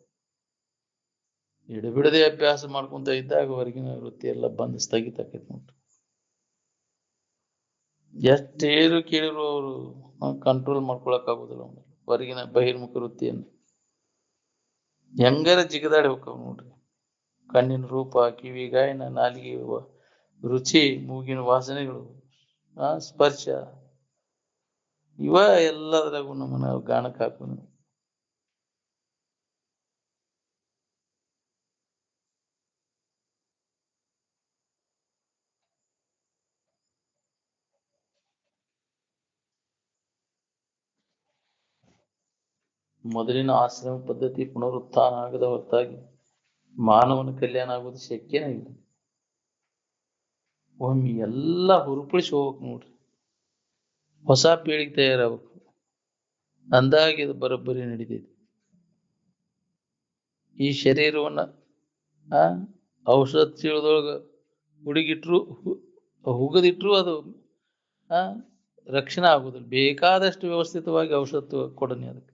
ಎಡಬಿಡದೆ ಅಭ್ಯಾಸ ಮಾಡ್ಕೊಂತ ಇದ್ದಾಗ ಹೊರಗಿನ ವೃತ್ತಿ ಎಲ್ಲ ಬಂದು ಸ್ಥಗಿತ ಆಕೈತಿ ನೋಡ್ರಿ. ಎಷ್ಟೇರು ಕೇಳಿದ್ರು ಅವರು ಕಂಟ್ರೋಲ್ ಮಾಡ್ಕೊಳಕ್ ಆಗುದಿಲ್ಲ ಹೊರಗಿನ ಬಹಿರ್ಮುಖ ವೃತ್ತಿಯನ್ನು. ಹೆಂಗಾರ ಜಿಗದಾಡಿ ಹೋಗ್ತಾವ ನೋಡ್ರಿ. ಕಣ್ಣಿನ ರೂಪ, ಕಿವಿ ಗಾಯನ, ನಾಲಿಗೆ ರುಚಿ, ಮೂಗಿನ ವಾಸನೆಗಳು, ಸ್ಪರ್ಶ, ಇವ ಎಲ್ಲದ್ರಾಗೂ ನಮ್ಮನ್ನ ಗಾಣಕ್ ಹಾಕೋದು. ಮೊದಲಿನ ಆಶ್ರಮ ಪದ್ಧತಿ ಪುನರುತ್ಥಾನ ಆಗದ ಹೊರತಾಗಿ ಮಾನವನ ಕಲ್ಯಾಣ ಆಗೋದು ಶಕ್ಯನೇ ಇಲ್ಲ. ಒಮ್ಮೆ ಎಲ್ಲ ಹುರುಪಳಿಸಿ ಹೋಗ್ಬೇಕು ನೋಡ್ರಿ, ಹೊಸ ಪೀಳಿಗೆ ತಯಾರಾಗಬೇಕು. ಅಂದಾಗಿ ಇದು ಬರೋಬ್ಬರಿ ನಡೀತೈತಿ. ಈ ಶರೀರವನ್ನ ಔಷಧ ಚೀಲದೊಳಗ ಹುಡುಗಿಟ್ರು ಹುಗದಿಟ್ರು ಅದು ರಕ್ಷಣೆ ಆಗುದಿಲ್ಲ. ಬೇಕಾದಷ್ಟು ವ್ಯವಸ್ಥಿತವಾಗಿ ಔಷಧ ಕೊಡನಿ ಅದಕ್ಕೆ.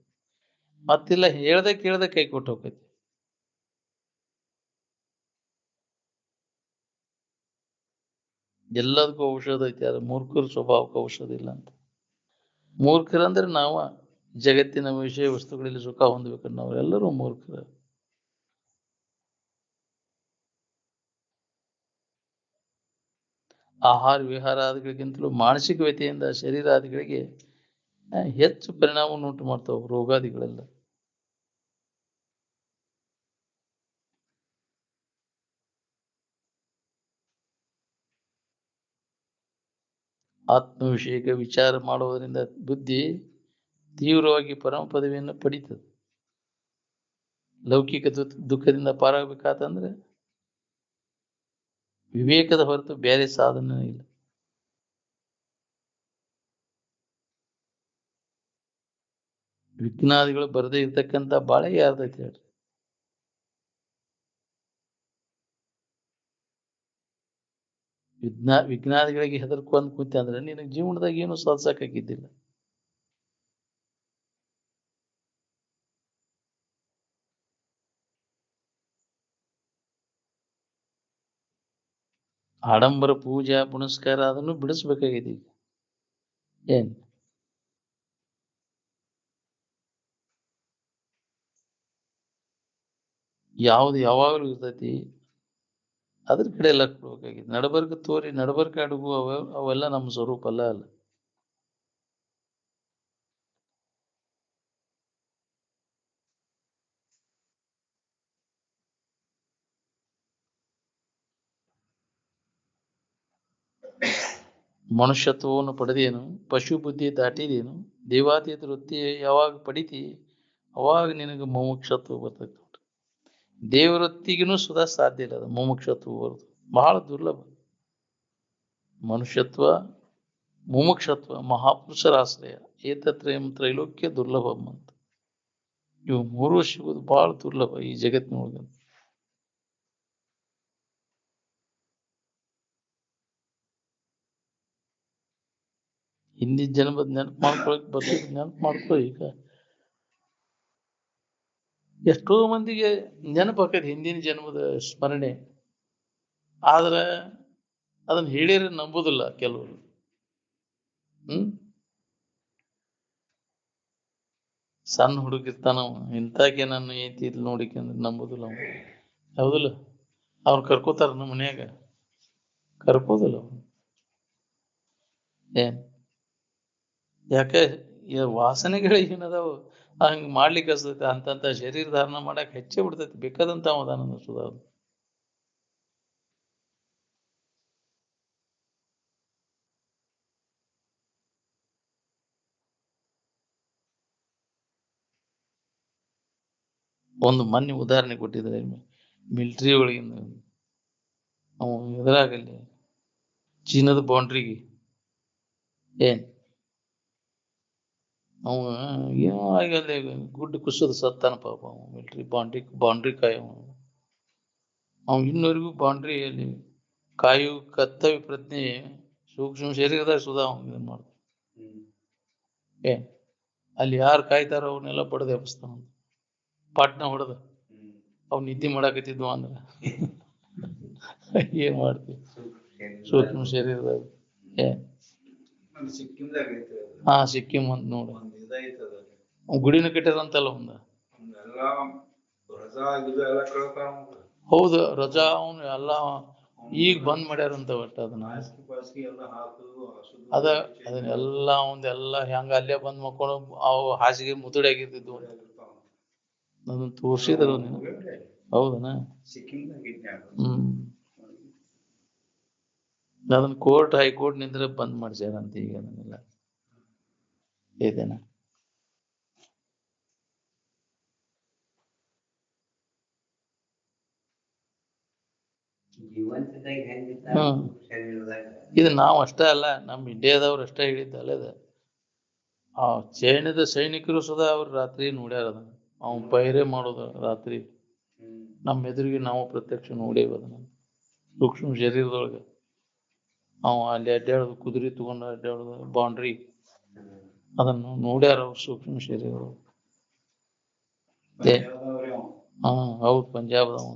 ಮತ್ತಿಲ್ಲ ಹೇಳ್ದೆ ಕೇಳ್ದೆ ಕೈ ಕೊಟ್ಟು ಹೋಗ್ತೈತಿ. ಎಲ್ಲದಕ್ಕೂ ಔಷಧ ಐತಿ, ಅದು ಮೂರ್ಖರ ಸ್ವಭಾವಕ್ಕೆ ಔಷಧ ಇಲ್ಲ ಅಂತ. ಮೂರ್ಖರಂದ್ರೆ ನಾವ ಜಗತ್ತಿನ ವಿಷಯ ವಸ್ತುಗಳಲ್ಲಿ ಸುಖ ಹೊಂದ್ಬೇಕಂದ್ರೆ ನಾವೆಲ್ಲರೂ ಮೂರ್ಖರ. ಆಹಾರ ವಿಹಾರಾದಿಗಳಿಗಿಂತಲೂ ಮಾನಸಿಕ ವ್ಯತೆಯಿಂದ ಶರೀರಾದಿಗಳಿಗೆ ಹೆಚ್ಚು ಪರಿಣಾಮವನ್ನು ಉಂಟು ಮಾಡ್ತಾವ ರೋಗಾದಿಗಳೆಲ್ಲ. ಆತ್ಮ ವಿಷಯಕ ವಿಚಾರ ಮಾಡುವುದರಿಂದ ಬುದ್ಧಿ ತೀವ್ರವಾಗಿ ಪರಮ ಪದವಿಯನ್ನು ಪಡೀತದೆ. ಲೌಕಿಕ ದುಃಖದಿಂದ ಪಾರಾಗಬೇಕಾತಂದ್ರೆ ವಿವೇಕದ ಹೊರತು ಬೇರೆ ಸಾಧನೆ ಇಲ್ಲ. ವಿಜ್ಞಾನಿಗಳು ಬರದೇ ಇರ್ತಕ್ಕಂಥ ಬಾಳೆ ಯಾರ್ದೈತಿ ಹೇಳ್ರಿ. ವಿಜ್ಞಾನಿಗಳಿಗೆ ಹೆದರ್ಕೊಂಡ್ ಕೂತ ಅಂದ್ರೆ ನಿನಗೆ ಜೀವನದಾಗ ಏನು ಸಾಧಿಸಕ್ಕಾಗಿದ್ದಿಲ್ಲ. ಆಡಂಬರ ಪೂಜಾ ಪುನಸ್ಕಾರ ಅದನ್ನು ಬಿಡಿಸ್ಬೇಕಾಗೈತಿ. ಏನ್ ಯಾವ್ದು ಯಾವಾಗಲೂ ಇರ್ತೈತಿ, ಅದ್ರ ಕಡೆ ಲಕ್ ಕೊಡ್ಬೇಕಾಗಿತ್ತು. ನಡಬರ್ಕ ತೋರಿ ನಡಬರ್ಕ ಅಡುಗು ಅವೆಲ್ಲ ನಮ್ಮ ಸ್ವರೂಪ ಅಲ್ಲ. ಮನುಷ್ಯತ್ವವನ್ನು ಪಡೆದೇನು, ಪಶು ಬುದ್ಧಿ ದಾಟಿದೇನು, ದೇವಾತೀತ ವೃತ್ತಿ ಯಾವಾಗ ಪಡಿತಿ ಅವಾಗ ನಿನಗೆ ಮುಮುಕ್ಷತ್ವ ಬರ್ತೈತಿ. ದೇವವೃತ್ತಿಗೂ ಸುಧಾ ಸಾಧ್ಯ ಇಲ್ಲ, ಅದು ಮುಮುಕ್ಷತ್ವ ಬರೋದು ಬಹಳ ದುರ್ಲಭ. ಮನುಷ್ಯತ್ವ, ಮುಮುಕ್ಷತ್ವ, ಮಹಾಪುರುಷರ ಆಶ್ರಯ, ಏತತ್ರಯಂ ತ್ರೈಲೋಕ್ಯ ದುರ್ಲಭಂ ಅಂತ. ಇವು ಮೂರು ಸಿಗೋದು ಬಹಳ ದುರ್ಲಭ ಈ ಜಗತ್ತಿನೊಳಗೆ. ಹಿಂದಿನ ಜನ್ಮದ ನೆನಪು ಮಾಡ್ಕೊಳಕ್ ಬರ್ತಿದ್ ನೆನಪು ಮಾಡ್ಕೊ. ಈಗ ಎಷ್ಟೋ ಮಂದಿಗೆ ನೆನಪಾಕೈತಿ ಹಿಂದಿನ ಜನ್ಮದ ಸ್ಮರಣೆ, ಆದ್ರ ಅದನ್ನ ಹೇಳಿದ್ರೆ ನಂಬುದಿಲ್ಲ ಕೆಲವರು. ಸಣ್ಣ ಹುಡುಗಿರ್ತಾನ ಇಂತಾಕೆ ನನ್ನ ಐತಿ ಇಲ್ಲಿ ನೋಡಿಕಂದ್ರೆ ನಂಬುದಿಲ್ಲ ಅವ. ಹೌದಿಲ್ಲ? ಅವ್ರು ಕರ್ಕೋತಾರ ನಮ್ಮ ಮನ್ಯಾಗ, ಕರ್ಕೋದಿಲ್ಲ ಅವ್ರು. ಏನ್ ಯಾಕೆ ವಾಸನೆಗಳೇ ಏನದಾವ ಹಂಗ ಮಾಡ್ಲಿಕ್ಕೆ ಹಸ್ತೈತಿ. ಅಂತಂತ ಶರೀರ ಧಾರಣ ಮಾಡಕ್ ಹೆಚ್ಚೇ ಬಿಡ್ತೈತಿ, ಬೇಕಾದಂತ ಅವಧಾನ ಅನ್ನಿಸ್ತದ. ಅದು ಒಂದು ಮೊನ್ನೆ ಉದಾಹರಣೆ ಕೊಟ್ಟಿದ್ರೆ, ಮಿಲಿಟರಿ ಒಳಗಿಂದ ಅವ ಎದುರಾಗಲ್ಲಿ ಚೀನಾದ ಬೌಂಡ್ರಿಗೆ ಏನ್ ಅವ ಏನೋ ಆಗಲ್ಲಿ ಗುಡ್ಡ ಕುಸದ ಸತ್ತಾನ ಪಾಪ. ಅವ ಮಿಲಿಟರಿ ಬೌಂಡ್ರಿ ಕಾಯವ. ಅವ್ ಇನ್ನವರೆಗೂ ಬೌಂಡ್ರಿಯಲ್ಲಿ ಕಾಯು ಕರ್ತವ್ಯ ಪ್ರಜ್ಞೆ ಸೂಕ್ಷ್ಮ ಶರೀರದಾಗ ಸುಧಾ ಇದನ್ ಮಾಡ್ತ. ಅಲ್ಲಿ ಯಾರು ಕಾಯ್ತಾರ ಅವ್ರನ್ನೆಲ್ಲ ಬಡದ ಎಬ್ಸ್ತಾನ, ಪಾಟ್ನ ಹೊಡೆದ. ಅವ್ ನಿದ್ದೆ ಮಾಡಾಕತ್ತಿದ್ವ ಅಂದ್ರ ಏನ್ ಮಾಡ್ತೀವಿ ಸೂಕ್ಷ್ಮ ಶರೀರದಾಗ. ಹಾ, ಸಿಕ್ಕಿಂ ಅಂತ ನೋಡ, ಗುಡಿನ ಕಟ್ಟಾರಂತಲ್ಲ ಒಂದ. ಹೌದು, ರಜಾ ಅವನು ಎಲ್ಲ ಈಗ ಬಂದ್ ಮಾಡ್ಯಾರಂತ. ಒಟ್ಟ ಅದನ್ನ ಅದನ್ನೆಲ್ಲ ಒಂದೆಲ್ಲ ಹೆಂಗ ಅಲ್ಲೇ ಬಂದ್ ಮಕ್ಕೊಂಡು ಅವು ಹಾಸಿಗೆ ಮುದುಡಿ ಆಗಿರ್ತಿದ್ವು. ಅದನ್ನ ತೋರ್ಸಿದ್ರು ನೀನು, ಹೌದನ? ಅದನ್ನ ಕೋರ್ಟ್ ಹೈಕೋರ್ಟ್ ನಿಂದ್ರೆ ಬಂದ್ ಮಾಡ್ಸ್ಯಾರಂತ ಈಗ ಅದನ್ನೆಲ್ಲ. ಇದೇನ ಇದು ನಾವು ಅಷ್ಟೇ ಅಲ್ಲ, ನಮ್ ಇಂಡಿಯಾದವ್ರು ಅಷ್ಟೇ ಹೇಳಿದ್ದಲ್ಲ ಇದು. ಆ ಚೈನಾದ ಸೈನಿಕರು ಸುಧಾ ಅವ್ರು ರಾತ್ರಿ ನೋಡ್ಯಾರ ಅದನ್ನ. ಅವ್ನು ಪೈರೆ ಮಾಡೋದು ರಾತ್ರಿ ನಮ್ಮ ಎದುರಿಗೆ ನಾವು ಪ್ರತ್ಯಕ್ಷ ನೋಡೇವ ಅದನ್ನ. ಸೂಕ್ಷ್ಮ ಶರೀರದೊಳಗೆ ಅವ ಅಲ್ಲಿ ಅಡ್ಡಾಡೋದು, ಕುದುರೆ ತಗೊಂಡು ಅಡ್ಡಾಡೋದು ಬೌಂಡ್ರಿ, ಅದನ್ನು ನೋಡ್ಯಾರ ಅವ್ರು ಸೂಕ್ಷ್ಮ ಶರೀರದೊಳಗೆ. ಹಾ ಹೌದು, ಪಂಜಾಬ್ದವ.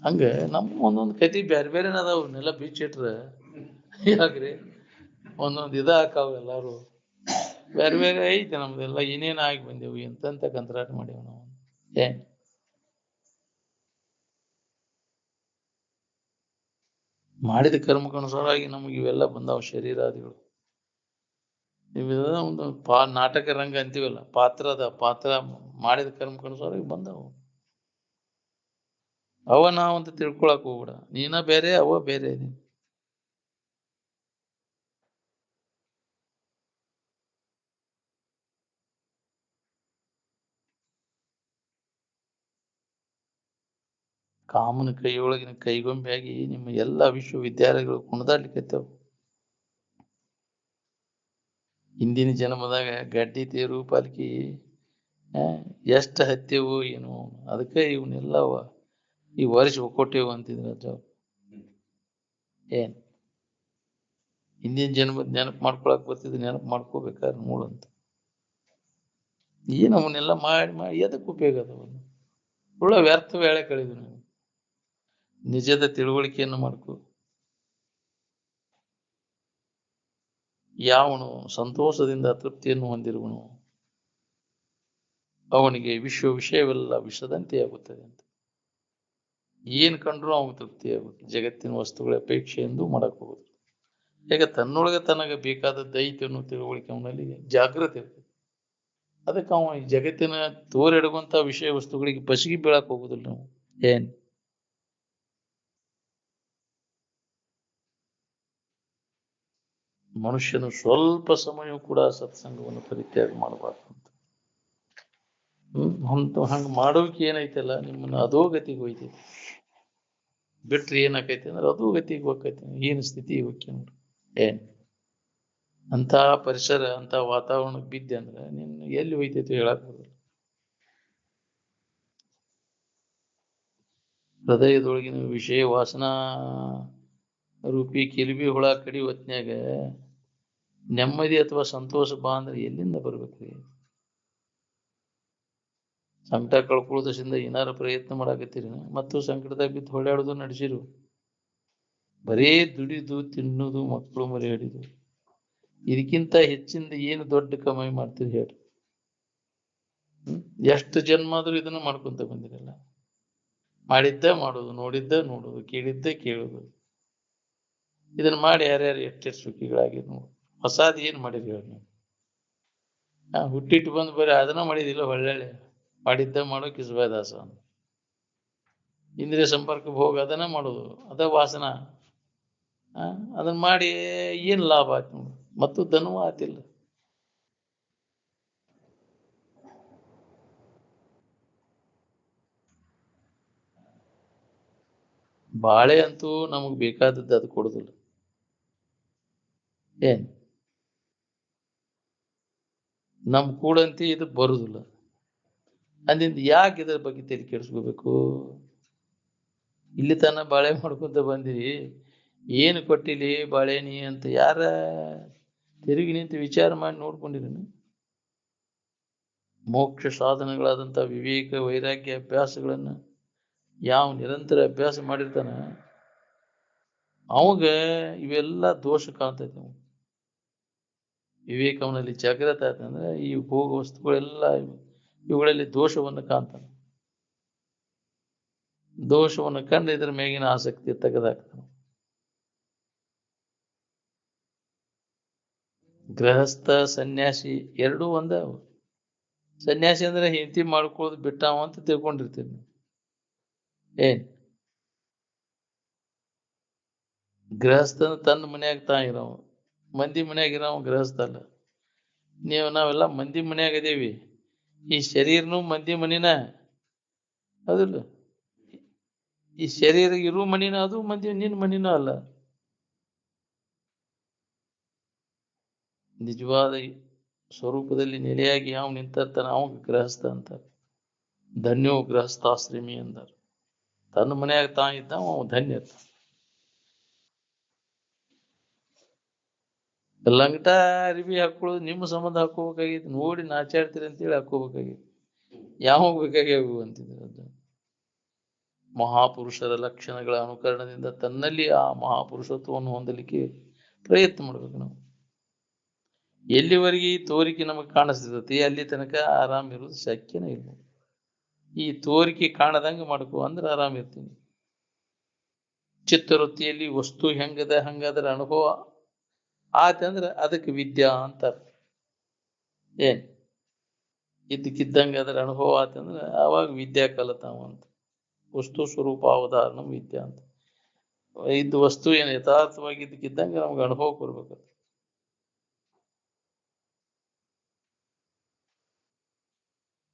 ಹಂಗ ನಮ್ ಒಂದೊಂದ್ ಕತಿ ಬ್ಯಾರೆ ಬೇರೆನ ಅದಾವ. ಅವನ್ನೆಲ್ಲ ಬಿಚ್ಚಿಟ್ರ ಯಾಕ್ರಿ ಒಂದೊಂದ್ ಹಾಕಾವ. ಎಲ್ಲಾರು ಬೇರೆ ಬೇರೆ ಐತಿ ನಮ್ದೆಲ್ಲ. ಏನೇನ್ ಆಗಿ ಬಂದೇವು, ಎಂತೆಂತ ಕಂತ್ರಾಟ ಮಾಡೇವು ನಾವು. ಏನ್ ಮಾಡಿದ ಕರ್ಮಕ್ಕನುಸಾರವಾಗಿ ನಮ್ಗೆ ಇವೆಲ್ಲ ಬಂದಾವ ಶರೀರಾದಿಗಳು. ಇವೆಲ್ಲ ಒಂದು ನಾಟಕ ರಂಗ ಅಂತೀವಲ್ಲ, ಪಾತ್ರ ಮಾಡಿದ ಕರ್ಮಕ್ಕನುಸಾರವಾಗಿ ಬಂದಾವು. ಅವ ನಾವಂತ ತಿಳ್ಕೊಳಕ್ ಹೋಗ್ಬಿಡ. ನೀನ ಬೇರೆ, ಅವ ಬೇರೆ. ಕಾಮನ ಕೈಯೊಳಗಿನ ಕೈಗೊಂಬೆಯಾಗಿ ನಿಮ್ಮ ಎಲ್ಲಾ ವಿಶ್ವವಿದ್ಯಾಲಯಗಳು ಕುಣಿದಾಡ್ಲಿಕ್ಕತ್ತವ. ಹಿಂದಿನ ಜನ್ಮದಾಗ ಗಡ್ಡಿ ತೇರು ಪಾಲ್ಕಿ ಎಷ್ಟ ಹತ್ಯೆವು ಏನು, ಅದಕ್ಕೆ ಇವನ್ನೆಲ್ಲವ ಈ ವರ್ಷ ಒಕ್ಕೊಟ್ಟೇವು ಅಂತಿದ್ರ. ಏನ್ ಹಿಂದಿನ ಜನ್ಮದ ನೆನಪು ಮಾಡ್ಕೊಳಕ್ ಬರ್ತಿದ್, ನೆನಪು ಮಾಡ್ಕೋಬೇಕಾದ್ರೆ ನೋಡಂತ. ಏನ್ ಅವನ್ನೆಲ್ಲ ಮಾಡಿ ಎದಕ್ಕೆ ಉಪಯೋಗ ಅದವನ್ನ? ವ್ಯರ್ಥ ವೇಳೆ ಕಳೆದು ನೀವು ನಿಜದ ತಿಳುವಳಿಕೆಯನ್ನು ಮಾಡ್ಕೋ. ಯಾವನು ಸಂತೋಷದಿಂದ ತೃಪ್ತಿಯನ್ನು ಹೊಂದಿರುವನು ಅವನಿಗೆ ವಿಷಯವೆಲ್ಲ ವಿಷದಂತೆ ಆಗುತ್ತದೆ ಅಂತ. ಏನ್ ಕಂಡ್ರು ಅವನು ತೃಪ್ತಿ ಆಗುತ್ತೆ. ಜಗತ್ತಿನ ವಸ್ತುಗಳ ಅಪೇಕ್ಷೆ ಎಂದು ಮಾಡಕ್ ಹೋಗುದು. ಈಗ ತನ್ನೊಳಗೆ ತನಗೆ ಬೇಕಾದ ದೈತ್ಯ ಅನ್ನೋ ತಿಳುವಳಿಕೆ ಅವನಲ್ಲಿ ಜಾಗೃತಿ ಇರ್ತದೆ. ಅದಕ್ಕೆ ಅವ ಈ ಜಗತ್ತಿನ ತೋರೆಡುವಂತ ವಿಷಯ ವಸ್ತುಗಳಿಗೆ ಬಸಿಗೆ ಬೀಳಕ್ ಹೋಗುದಿಲ್ಲ ನಾವು. ಏನ್ ಮನುಷ್ಯನು ಸ್ವಲ್ಪ ಸಮಯ ಕೂಡ ಸತ್ಸಂಗವನ್ನು ಪರಿತ್ಯಾಗ ಮಾಡಬಾರ್ದು ಅಂತ. ಹಂಗ ಮಾಡೋಕೆ ಏನೈತಲ್ಲ ನಿಮ್ಮನ್ನ ಅಧೋಗತಿಗೆ ಹೋಯ್ತೈತಿ. ಬಿಟ್ರೆ ಏನಾಕೈತಿ ಅಂದ್ರೆ ಅಧೋಗತಿಗೆ ಹೋಗ್ತೈತಿ. ಏನ್ ಸ್ಥಿತಿ ಹೋಗಿ ನೋಡ್ರಿ. ಏನ್ ಅಂತ ಪರಿಸರ ಅಂತ ವಾತಾವರಣಕ್ಕೆ ಬಿದ್ದೆ ಅಂದ್ರೆ ನಿನ್ನ ಎಲ್ಲಿ ಹೋಯ್ತೈತಿ ಹೇಳಕ್ ಬರೋದಿಲ್ಲ. ಹೃದಯದೊಳಗಿನ ವಿಷಯ ವಾಸನಾ ರೂಪಿ ಕಿಲ್ಬಿ ಹುಳ ಕಡಿ ಹೊತ್ನ್ಯಾಗ ನೆಮ್ಮದಿ ಅಥವಾ ಸಂತೋಷ ಬಾ ಅಂದ್ರೆ ಎಲ್ಲಿಂದ ಬರ್ಬೇಕ್ರಿ? ಸಂಕಟ ಕಳ್ಕೊಳ್ಳೋದ್ರಿಂದ ಏನಾರ ಪ್ರಯತ್ನ ಮಾಡಾಕತ್ತೀರಿ ಮತ್ತು ಸಂಕಟದಾಗ ಬಿದ್ದು ಹೊಳ್ಯಾಡೋದು ನಡೆಸಿರು. ಬರೇ ದುಡಿದು ತಿನ್ನೋದು ಮಕ್ಕಳು ಮರಿ ಹಿಡಿದು ಇದಕ್ಕಿಂತ ಹೆಚ್ಚಿಂದ ಏನು ದೊಡ್ಡ ಕಮಾಯಿ ಮಾಡ್ತೀರಿ ಹೇಳ್ರಿ? ಎಷ್ಟು ಜನ್ಮ ಆದ್ರೂ ಇದನ್ನ ಮಾಡ್ಕೊಂತ ಬಂದಿರಲ್ಲ. ಮಾಡಿದ್ದ ಮಾಡೋದು, ನೋಡಿದ್ದ ನೋಡೋದು, ಕೇಳಿದ್ದ ಕೇಳೋದು. ಇದನ್ನ ಮಾಡಿ ಯಾರ್ಯಾರು ಎಷ್ಟೆಷ್ಟು ಸುಖಿಗಳಾಗಿರ್ ನೋಡು. ಹೊಸಾದ್ ಏನ್ ಮಾಡಿರಿ ಹೇಳಿ ನೀವು? ಹುಟ್ಟಿಟ್ಟು ಬಂದು ಬರೀ ಅದನ್ನ ಮಾಡಿದಿಲ್ಲ, ಒಳ್ಳೆ ಮಾಡಿದ್ದ ಮಾಡೋ ಕಿಸ್ಬಾದಾಸ. ಇಂದ್ರಿಯ ಸಂಪರ್ಕಕ್ಕೆ ಹೋಗಿ ಅದನ್ನ ಮಾಡೋದು, ಅದ ವಾಸನ. ಅದನ್ನ ಮಾಡಿ ಏನ್ ಲಾಭ ಆಯ್ತು ನೋಡು, ಮತ್ತು ಧನವೂ ಆತಿಲ್ಲ. ಬಾಳೆ ಅಂತೂ ನಮಗ್ ಬೇಕಾದದ್ದು ಅದು ಕೊಡುದಿಲ್ಲ. ಏನ್ ನಮ್ ಕೂಡಂತಿ ಇದು ಬರುದಿಲ್ಲ. ಅಂದಿಂದ ಯಾಕೆ ಇದ್ರ ಬಗ್ಗೆ ತಲೆ ಕೆಡಿಸ್ಕೋಬೇಕು? ಇಲ್ಲಿ ತನ ಬಾಳೆ ಮಾಡ್ಕೊಂತ ಬಂದಿರಿ, ಏನು ಕೊಟ್ಟಿಲಿ ಬಾಳೆನಿ ಅಂತ ಯಾರ ತಿರುಗಿ ನಿಂತು ವಿಚಾರ ಮಾಡಿ ನೋಡ್ಕೊಂಡಿರಿ? ಮೋಕ್ಷ ಸಾಧನಗಳಾದಂಥ ವಿವೇಕ ವೈರಾಗ್ಯ ಅಭ್ಯಾಸಗಳನ್ನ ಯಾವ ನಿರಂತರ ಅಭ್ಯಾಸ ಮಾಡಿರ್ತಾನ ಅವಾಗ ಇವೆಲ್ಲ ದೋಷ ಕಾಣ್ತೈತಿ. ನಾವು ವಿವೇಕವನಲ್ಲಿ ಜಾಗೃತ ಆಯ್ತಂದ್ರೆ ಈ ಭೋಗ ವಸ್ತುಗಳೆಲ್ಲ ಇವುಗಳಲ್ಲಿ ದೋಷವನ್ನು ಕಾಣ್ತಾನೆ. ದೋಷವನ್ನು ಕಂಡು ಇದ್ರ ಮೇಗಿನ ಆಸಕ್ತಿ ತೆಗೆದಾಕ್ತಾನೆ. ಗೃಹಸ್ಥ ಸನ್ಯಾಸಿ ಎರಡೂ ಒಂದ. ಸನ್ಯಾಸಿ ಅಂದ್ರೆ ಹೆಂಡತಿ ಮಾಡ್ಕೊಳ್ಳೋದು ಬಿಟ್ಟಾವ ಅಂತ ತಿಳ್ಕೊಂಡಿರ್ತೀವಿ. ಏನ್ ಗೃಹಸ್ಥನ ತನ್ನ ಮನ್ಯಾಗ ತಾ ಇರವ, ಮಂದಿ ಮನ್ಯಾಗ ಇರವ ಗೃಹಸ್ಥ ಅಲ್ಲ. ನಾವೆಲ್ಲ ಮಂದಿ ಮನ್ಯಾಗ ಇದೀವಿ. ಈ ಶರೀರನು ಮಂದಿ ಮನಿನ ಹೌದಿಲ್ಲ? ಈ ಶರೀರ ಇರು ಮನಿನ ಅದು ಮಂದಿ ನಿನ್ನ ಮನಿನೂ ಅಲ್ಲ. ನಿಜವಾದ ಸ್ವರೂಪದಲ್ಲಿ ನೆಲೆಯಾಗಿ ಯಾವ ನಿಂತಿರ್ತಾನ ಅವ ಗೃಹಸ್ಥ ಅಂತ. ಧನ್ಯೋ ಗೃಹಸ್ಥಾಶ್ರಮಿ ಅಂದಾರ. ತನ್ನ ಮನ್ಯಾಗ ತಾ ಇದ್ದ ಅವ ಧನ್ಯ. ಲಂಗಟ ಅರಿವಿ ಹಾಕೊಳ್ಳೋದು ನಿಮ್ಮ ಸಂಬಂಧ ಹಾಕೋಬೇಕಾಗಿತ್ತು. ನೋಡಿ ನಾಚಾಡ್ತೀರಿ ಅಂತೇಳಿ ಹಾಕೋಬೇಕಾಗಿತ್ತು. ಯಾವ ಬೇಕಾಗ್ಯಾವು ಅಂತಿದ್ರು. ಅದು ಮಹಾಪುರುಷರ ಲಕ್ಷಣಗಳ ಅನುಕರಣದಿಂದ ತನ್ನಲ್ಲಿ ಆ ಮಹಾಪುರುಷತ್ವವನ್ನು ಹೊಂದಲಿಕ್ಕೆ ಪ್ರಯತ್ನ ಮಾಡ್ಬೇಕು ನಾವು. ಎಲ್ಲಿವರೆಗೆ ಈ ತೋರಿಕೆ ನಮಗೆ ಕಾಣಿಸ್ತೈತಿ ಅಲ್ಲಿ ತನಕ ಆರಾಮ್ ಇರೋದು ಶಕ್ಯನೇ ಇಲ್ಲ. ಈ ತೋರಿಕೆ ಕಾಣದಂಗ ಮಾಡ್ಕೋ ಅಂದ್ರೆ ಆರಾಮ್ ಇರ್ತೀನಿ. ಚಿತ್ತವೃತ್ತಿಯಲ್ಲಿ ವಸ್ತು ಹೆಂಗದ ಹಂಗದ್ರ ಅನುಭವ ಆತಂದ್ರ ಅದಕ್ಕೆ ವಿದ್ಯಾ ಅಂತಾರ. ಏನ್ ಇದ್ದಕ್ಕಿದ್ದಂಗೆ ಅದರ ಅನುಭವ ಆತಂದ್ರ ಅವಾಗ ವಿದ್ಯಾ ಕಲತಾವ ಅಂತ. ವಸ್ತು ಸ್ವರೂಪ ಅವಧಾರಣ ವಿದ್ಯಾ ಅಂತ. ಇದ್ದು ವಸ್ತು ಏನು ಯಥಾರ್ಥವಾಗಿ ಇದ್ದಕ್ಕಿದ್ದಂಗೆ ನಮ್ಗೆ ಅನುಭವ ಕೊಡ್ಬೇಕು.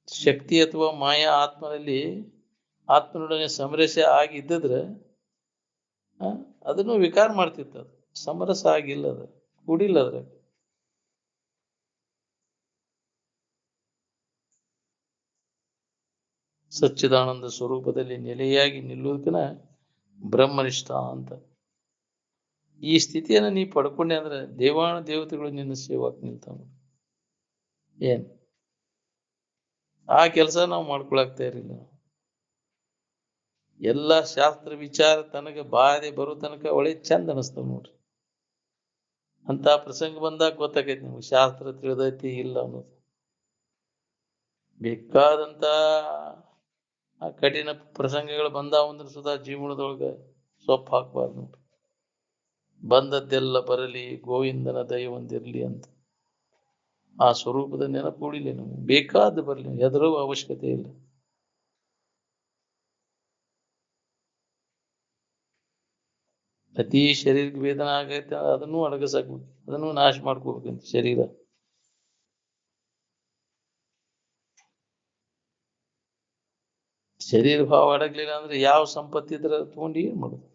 ಶಕ್ತಿ ಅಥವಾ ಮಾಯಾ ಆತ್ಮನೊಡನೆ ಸಮರಸ ಆಗಿದ್ದಿದ್ರೆ ಅದನ್ನು ವಿಕಾರ ಮಾಡ್ತಿತ್ತು. ಅದು ಸಮರಸ ಆಗಿಲ್ಲ, ಅದು ಕೂಡಿಲ್ಲ. ಅದ್ರಾಗ ಸಚ್ಚಿದಾನಂದ ಸ್ವರೂಪದಲ್ಲಿ ನೆಲೆಯಾಗಿ ನಿಲ್ಲುವುದಕ್ಕನ ಬ್ರಹ್ಮನಿಷ್ಠ ಅಂತ. ಈ ಸ್ಥಿತಿಯನ್ನು ನೀ ಪಡ್ಕೊಂಡೆ ಅಂದ್ರೆ ದೇವಾನು ದೇವತೆಗಳು ನಿನ್ನ ಸೇವಾಕ್ ನಿಲ್ತಾವ. ಏನ್ ಆ ಕೆಲಸ ನಾವು ಮಾಡ್ಕೊಳಕ್ತಾ ಇರಲಿಲ್ಲ. ಎಲ್ಲ ಶಾಸ್ತ್ರ ವಿಚಾರ ತನಗೆ ಬಾಧೆ ಬರೋ ತನಕ ಒಳ್ಳೆ ಚಂದ ಅನಿಸ್ತಾವ ನೋಡ್ರಿ. ಅಂತ ಪ್ರಸಂಗ ಬಂದಾಗ ಗೊತ್ತಾಗೈತಿ ನಮ್ಗೆ ಶಾಸ್ತ್ರ ತಿಳಿದೈತಿ ಇಲ್ಲ ಅನ್ನೋದು. ಬೇಕಾದಂತ ಆ ಕಠಿಣ ಪ್ರಸಂಗಗಳು ಬಂದಾವಂದ್ರೆ ಸುಧಾ ಜೀವನದೊಳಗ ಸೊಪ್ಪು ಹಾಕ್ಬಾರ್ದು ನೋಡ್ರಿ. ಬಂದದ್ದೆಲ್ಲ ಬರಲಿ ಗೋವಿಂದನ ದಯ ಒಂದಿರ್ಲಿ ಅಂತ ಆ ಸ್ವರೂಪದ ನೆನಪು ಉಳಿಲಿ. ನಮ್ಗೆ ಬೇಕಾದ ಬರಲಿ, ಎದುರು ಅವಶ್ಯಕತೆ ಇಲ್ಲ. ಅತಿ ಶರೀರಕ್ಕೆ ವೇದನೆ ಆಗೈತೆ ಅದನ್ನು ಅಡಗಿಸಾಕ್ಬೇಕು, ಅದನ್ನು ನಾಶ ಮಾಡ್ಕೋಬೇಕಂತ ಶರೀರ. ಶರೀರ ಭಾವ ಅಡಗ್ಲಿಲ್ಲ ಅಂದ್ರೆ ಯಾವ ಸಂಪತ್ತಿ ಇದ್ರ ತಗೊಂಡು ಏನ್ ಮಾಡುದು?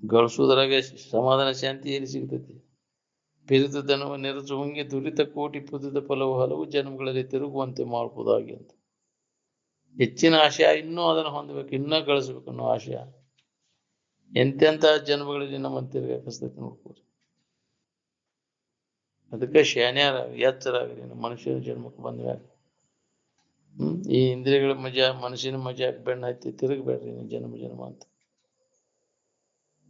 ಗಳಿಸುವುದ್ರಾಗ ಸಮಾಧಾನ ಶಾಂತಿ ಎಲ್ಲಿ ಸಿಗ್ತೈತಿ? ಪಿರಿತದನವ ನೆರಚುವಂಗೆ ದುರಿತ ಕೋಟಿ ಪುದಿದ ಫಲವು ಹಲವು ಜನ್ಮಗಳಲ್ಲಿ ತಿರುಗುವಂತೆ ಮಾಡಬಹುದಾಗಿ ಅಂತ. ಹೆಚ್ಚಿನ ಆಶಯ ಇನ್ನೂ ಅದನ್ನು ಹೊಂದಬೇಕು, ಇನ್ನೂ ಗಳಿಸ್ಬೇಕು ಅನ್ನೋ ಆಶಯ ಎಂತೆಂತ ಜನ್ಮಗಳಲ್ಲಿ ನಮ್ಮನ್ನು ತಿರುಗಾಕಸ್ತೈತಿ ನೋಡ್ಕೋರಿ. ಅದಕ್ಕೆ ಶಾನ್ಯಾರ ಎಚ್ಚರಾಗ್ರಿ ಮನುಷ್ಯನ ಜನ್ಮಕ್ಕೆ ಬಂದ್ಮ್ಯಾಗ. ಈ ಇಂದ್ರಿಯಗಳ ಮಜಾ ಮನುಷ್ಯನ ಮಜಾ ಬೆಣ್ಣ ಹತ್ತಿ ತಿರುಗಬೇಡ್ರಿ ನೀವು ಜನ್ಮ ಜನ್ಮ ಅಂತ.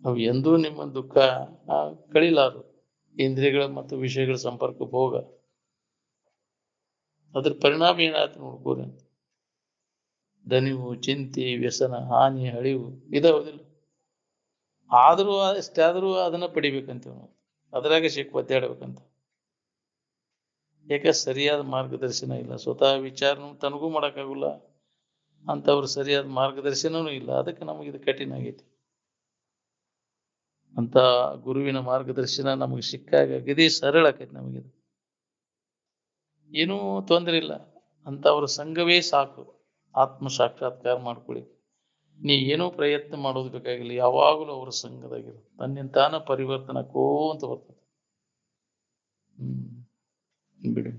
ಅವು ಎಂದೂ ನಿಮ್ಮ ದುಃಖ ಕಳಿಲಾರು. ಇಂದ್ರಿಯಗಳ ಮತ್ತು ವಿಷಯಗಳ ಸಂಪರ್ಕಕ್ಕೆ ಹೋಗ ಅದ್ರ ಪರಿಣಾಮ ಏನಾಯ್ತು ನೋಡ್ಕೋರಿ ಅಂತ. ದನಿವು, ಚಿಂತೆ, ವ್ಯಸನ, ಹಾನಿ, ಅಳಿವು ಇದಾವುದಿಲ್ಲ. ಆದ್ರೂ ಅಷ್ಟಾದ್ರೂ ಅದನ್ನ ಪಡಿಬೇಕಂತೀವಿ ನಾವು, ಅದ್ರಾಗ ಸಿಕ್ಕ ಒದ್ದಾಡ್ಬೇಕಂತ. ಯಾಕೆ ಸರಿಯಾದ ಮಾರ್ಗದರ್ಶನ ಇಲ್ಲ, ಸ್ವತಃ ವಿಚಾರನೂ ತನಗೂ ಮಾಡಕ್ಕಾಗಲ್ಲ, ಅಂತವ್ರು ಸರಿಯಾದ ಮಾರ್ಗದರ್ಶನನೂ ಇಲ್ಲ. ಅದಕ್ಕೆ ನಮಗಿದು ಕಠಿಣ ಆಗೈತಿ. ಅಂತ ಗುರುವಿನ ಮಾರ್ಗದರ್ಶನ ನಮಗೆ ಸಿಕ್ಕಾಗ ಅಗದಿ ಸರಳ ಆಕೈತಿ ನಮಗಿದು, ಏನೂ ತೊಂದರೆ ಇಲ್ಲ. ಅಂತವ್ರ ಸಂಘವೇ ಸಾಕು ಆತ್ಮ ಸಾಕ್ಷಾತ್ಕಾರ ಮಾಡ್ಕೊಳ್ಳಿ. ನೀ ಏನೂ ಪ್ರಯತ್ನ ಮಾಡೋದು ಬೇಕಾಗಿಲ್ಲ, ಯಾವಾಗಲೂ ಅವ್ರ ಸಂಘದಾಗಿರು, ತನ್ನಿಂತಾನ ಪರಿವರ್ತನಕ್ಕೋ ಅಂತ ಬರ್ತದೆ. ಬಿಡಿ.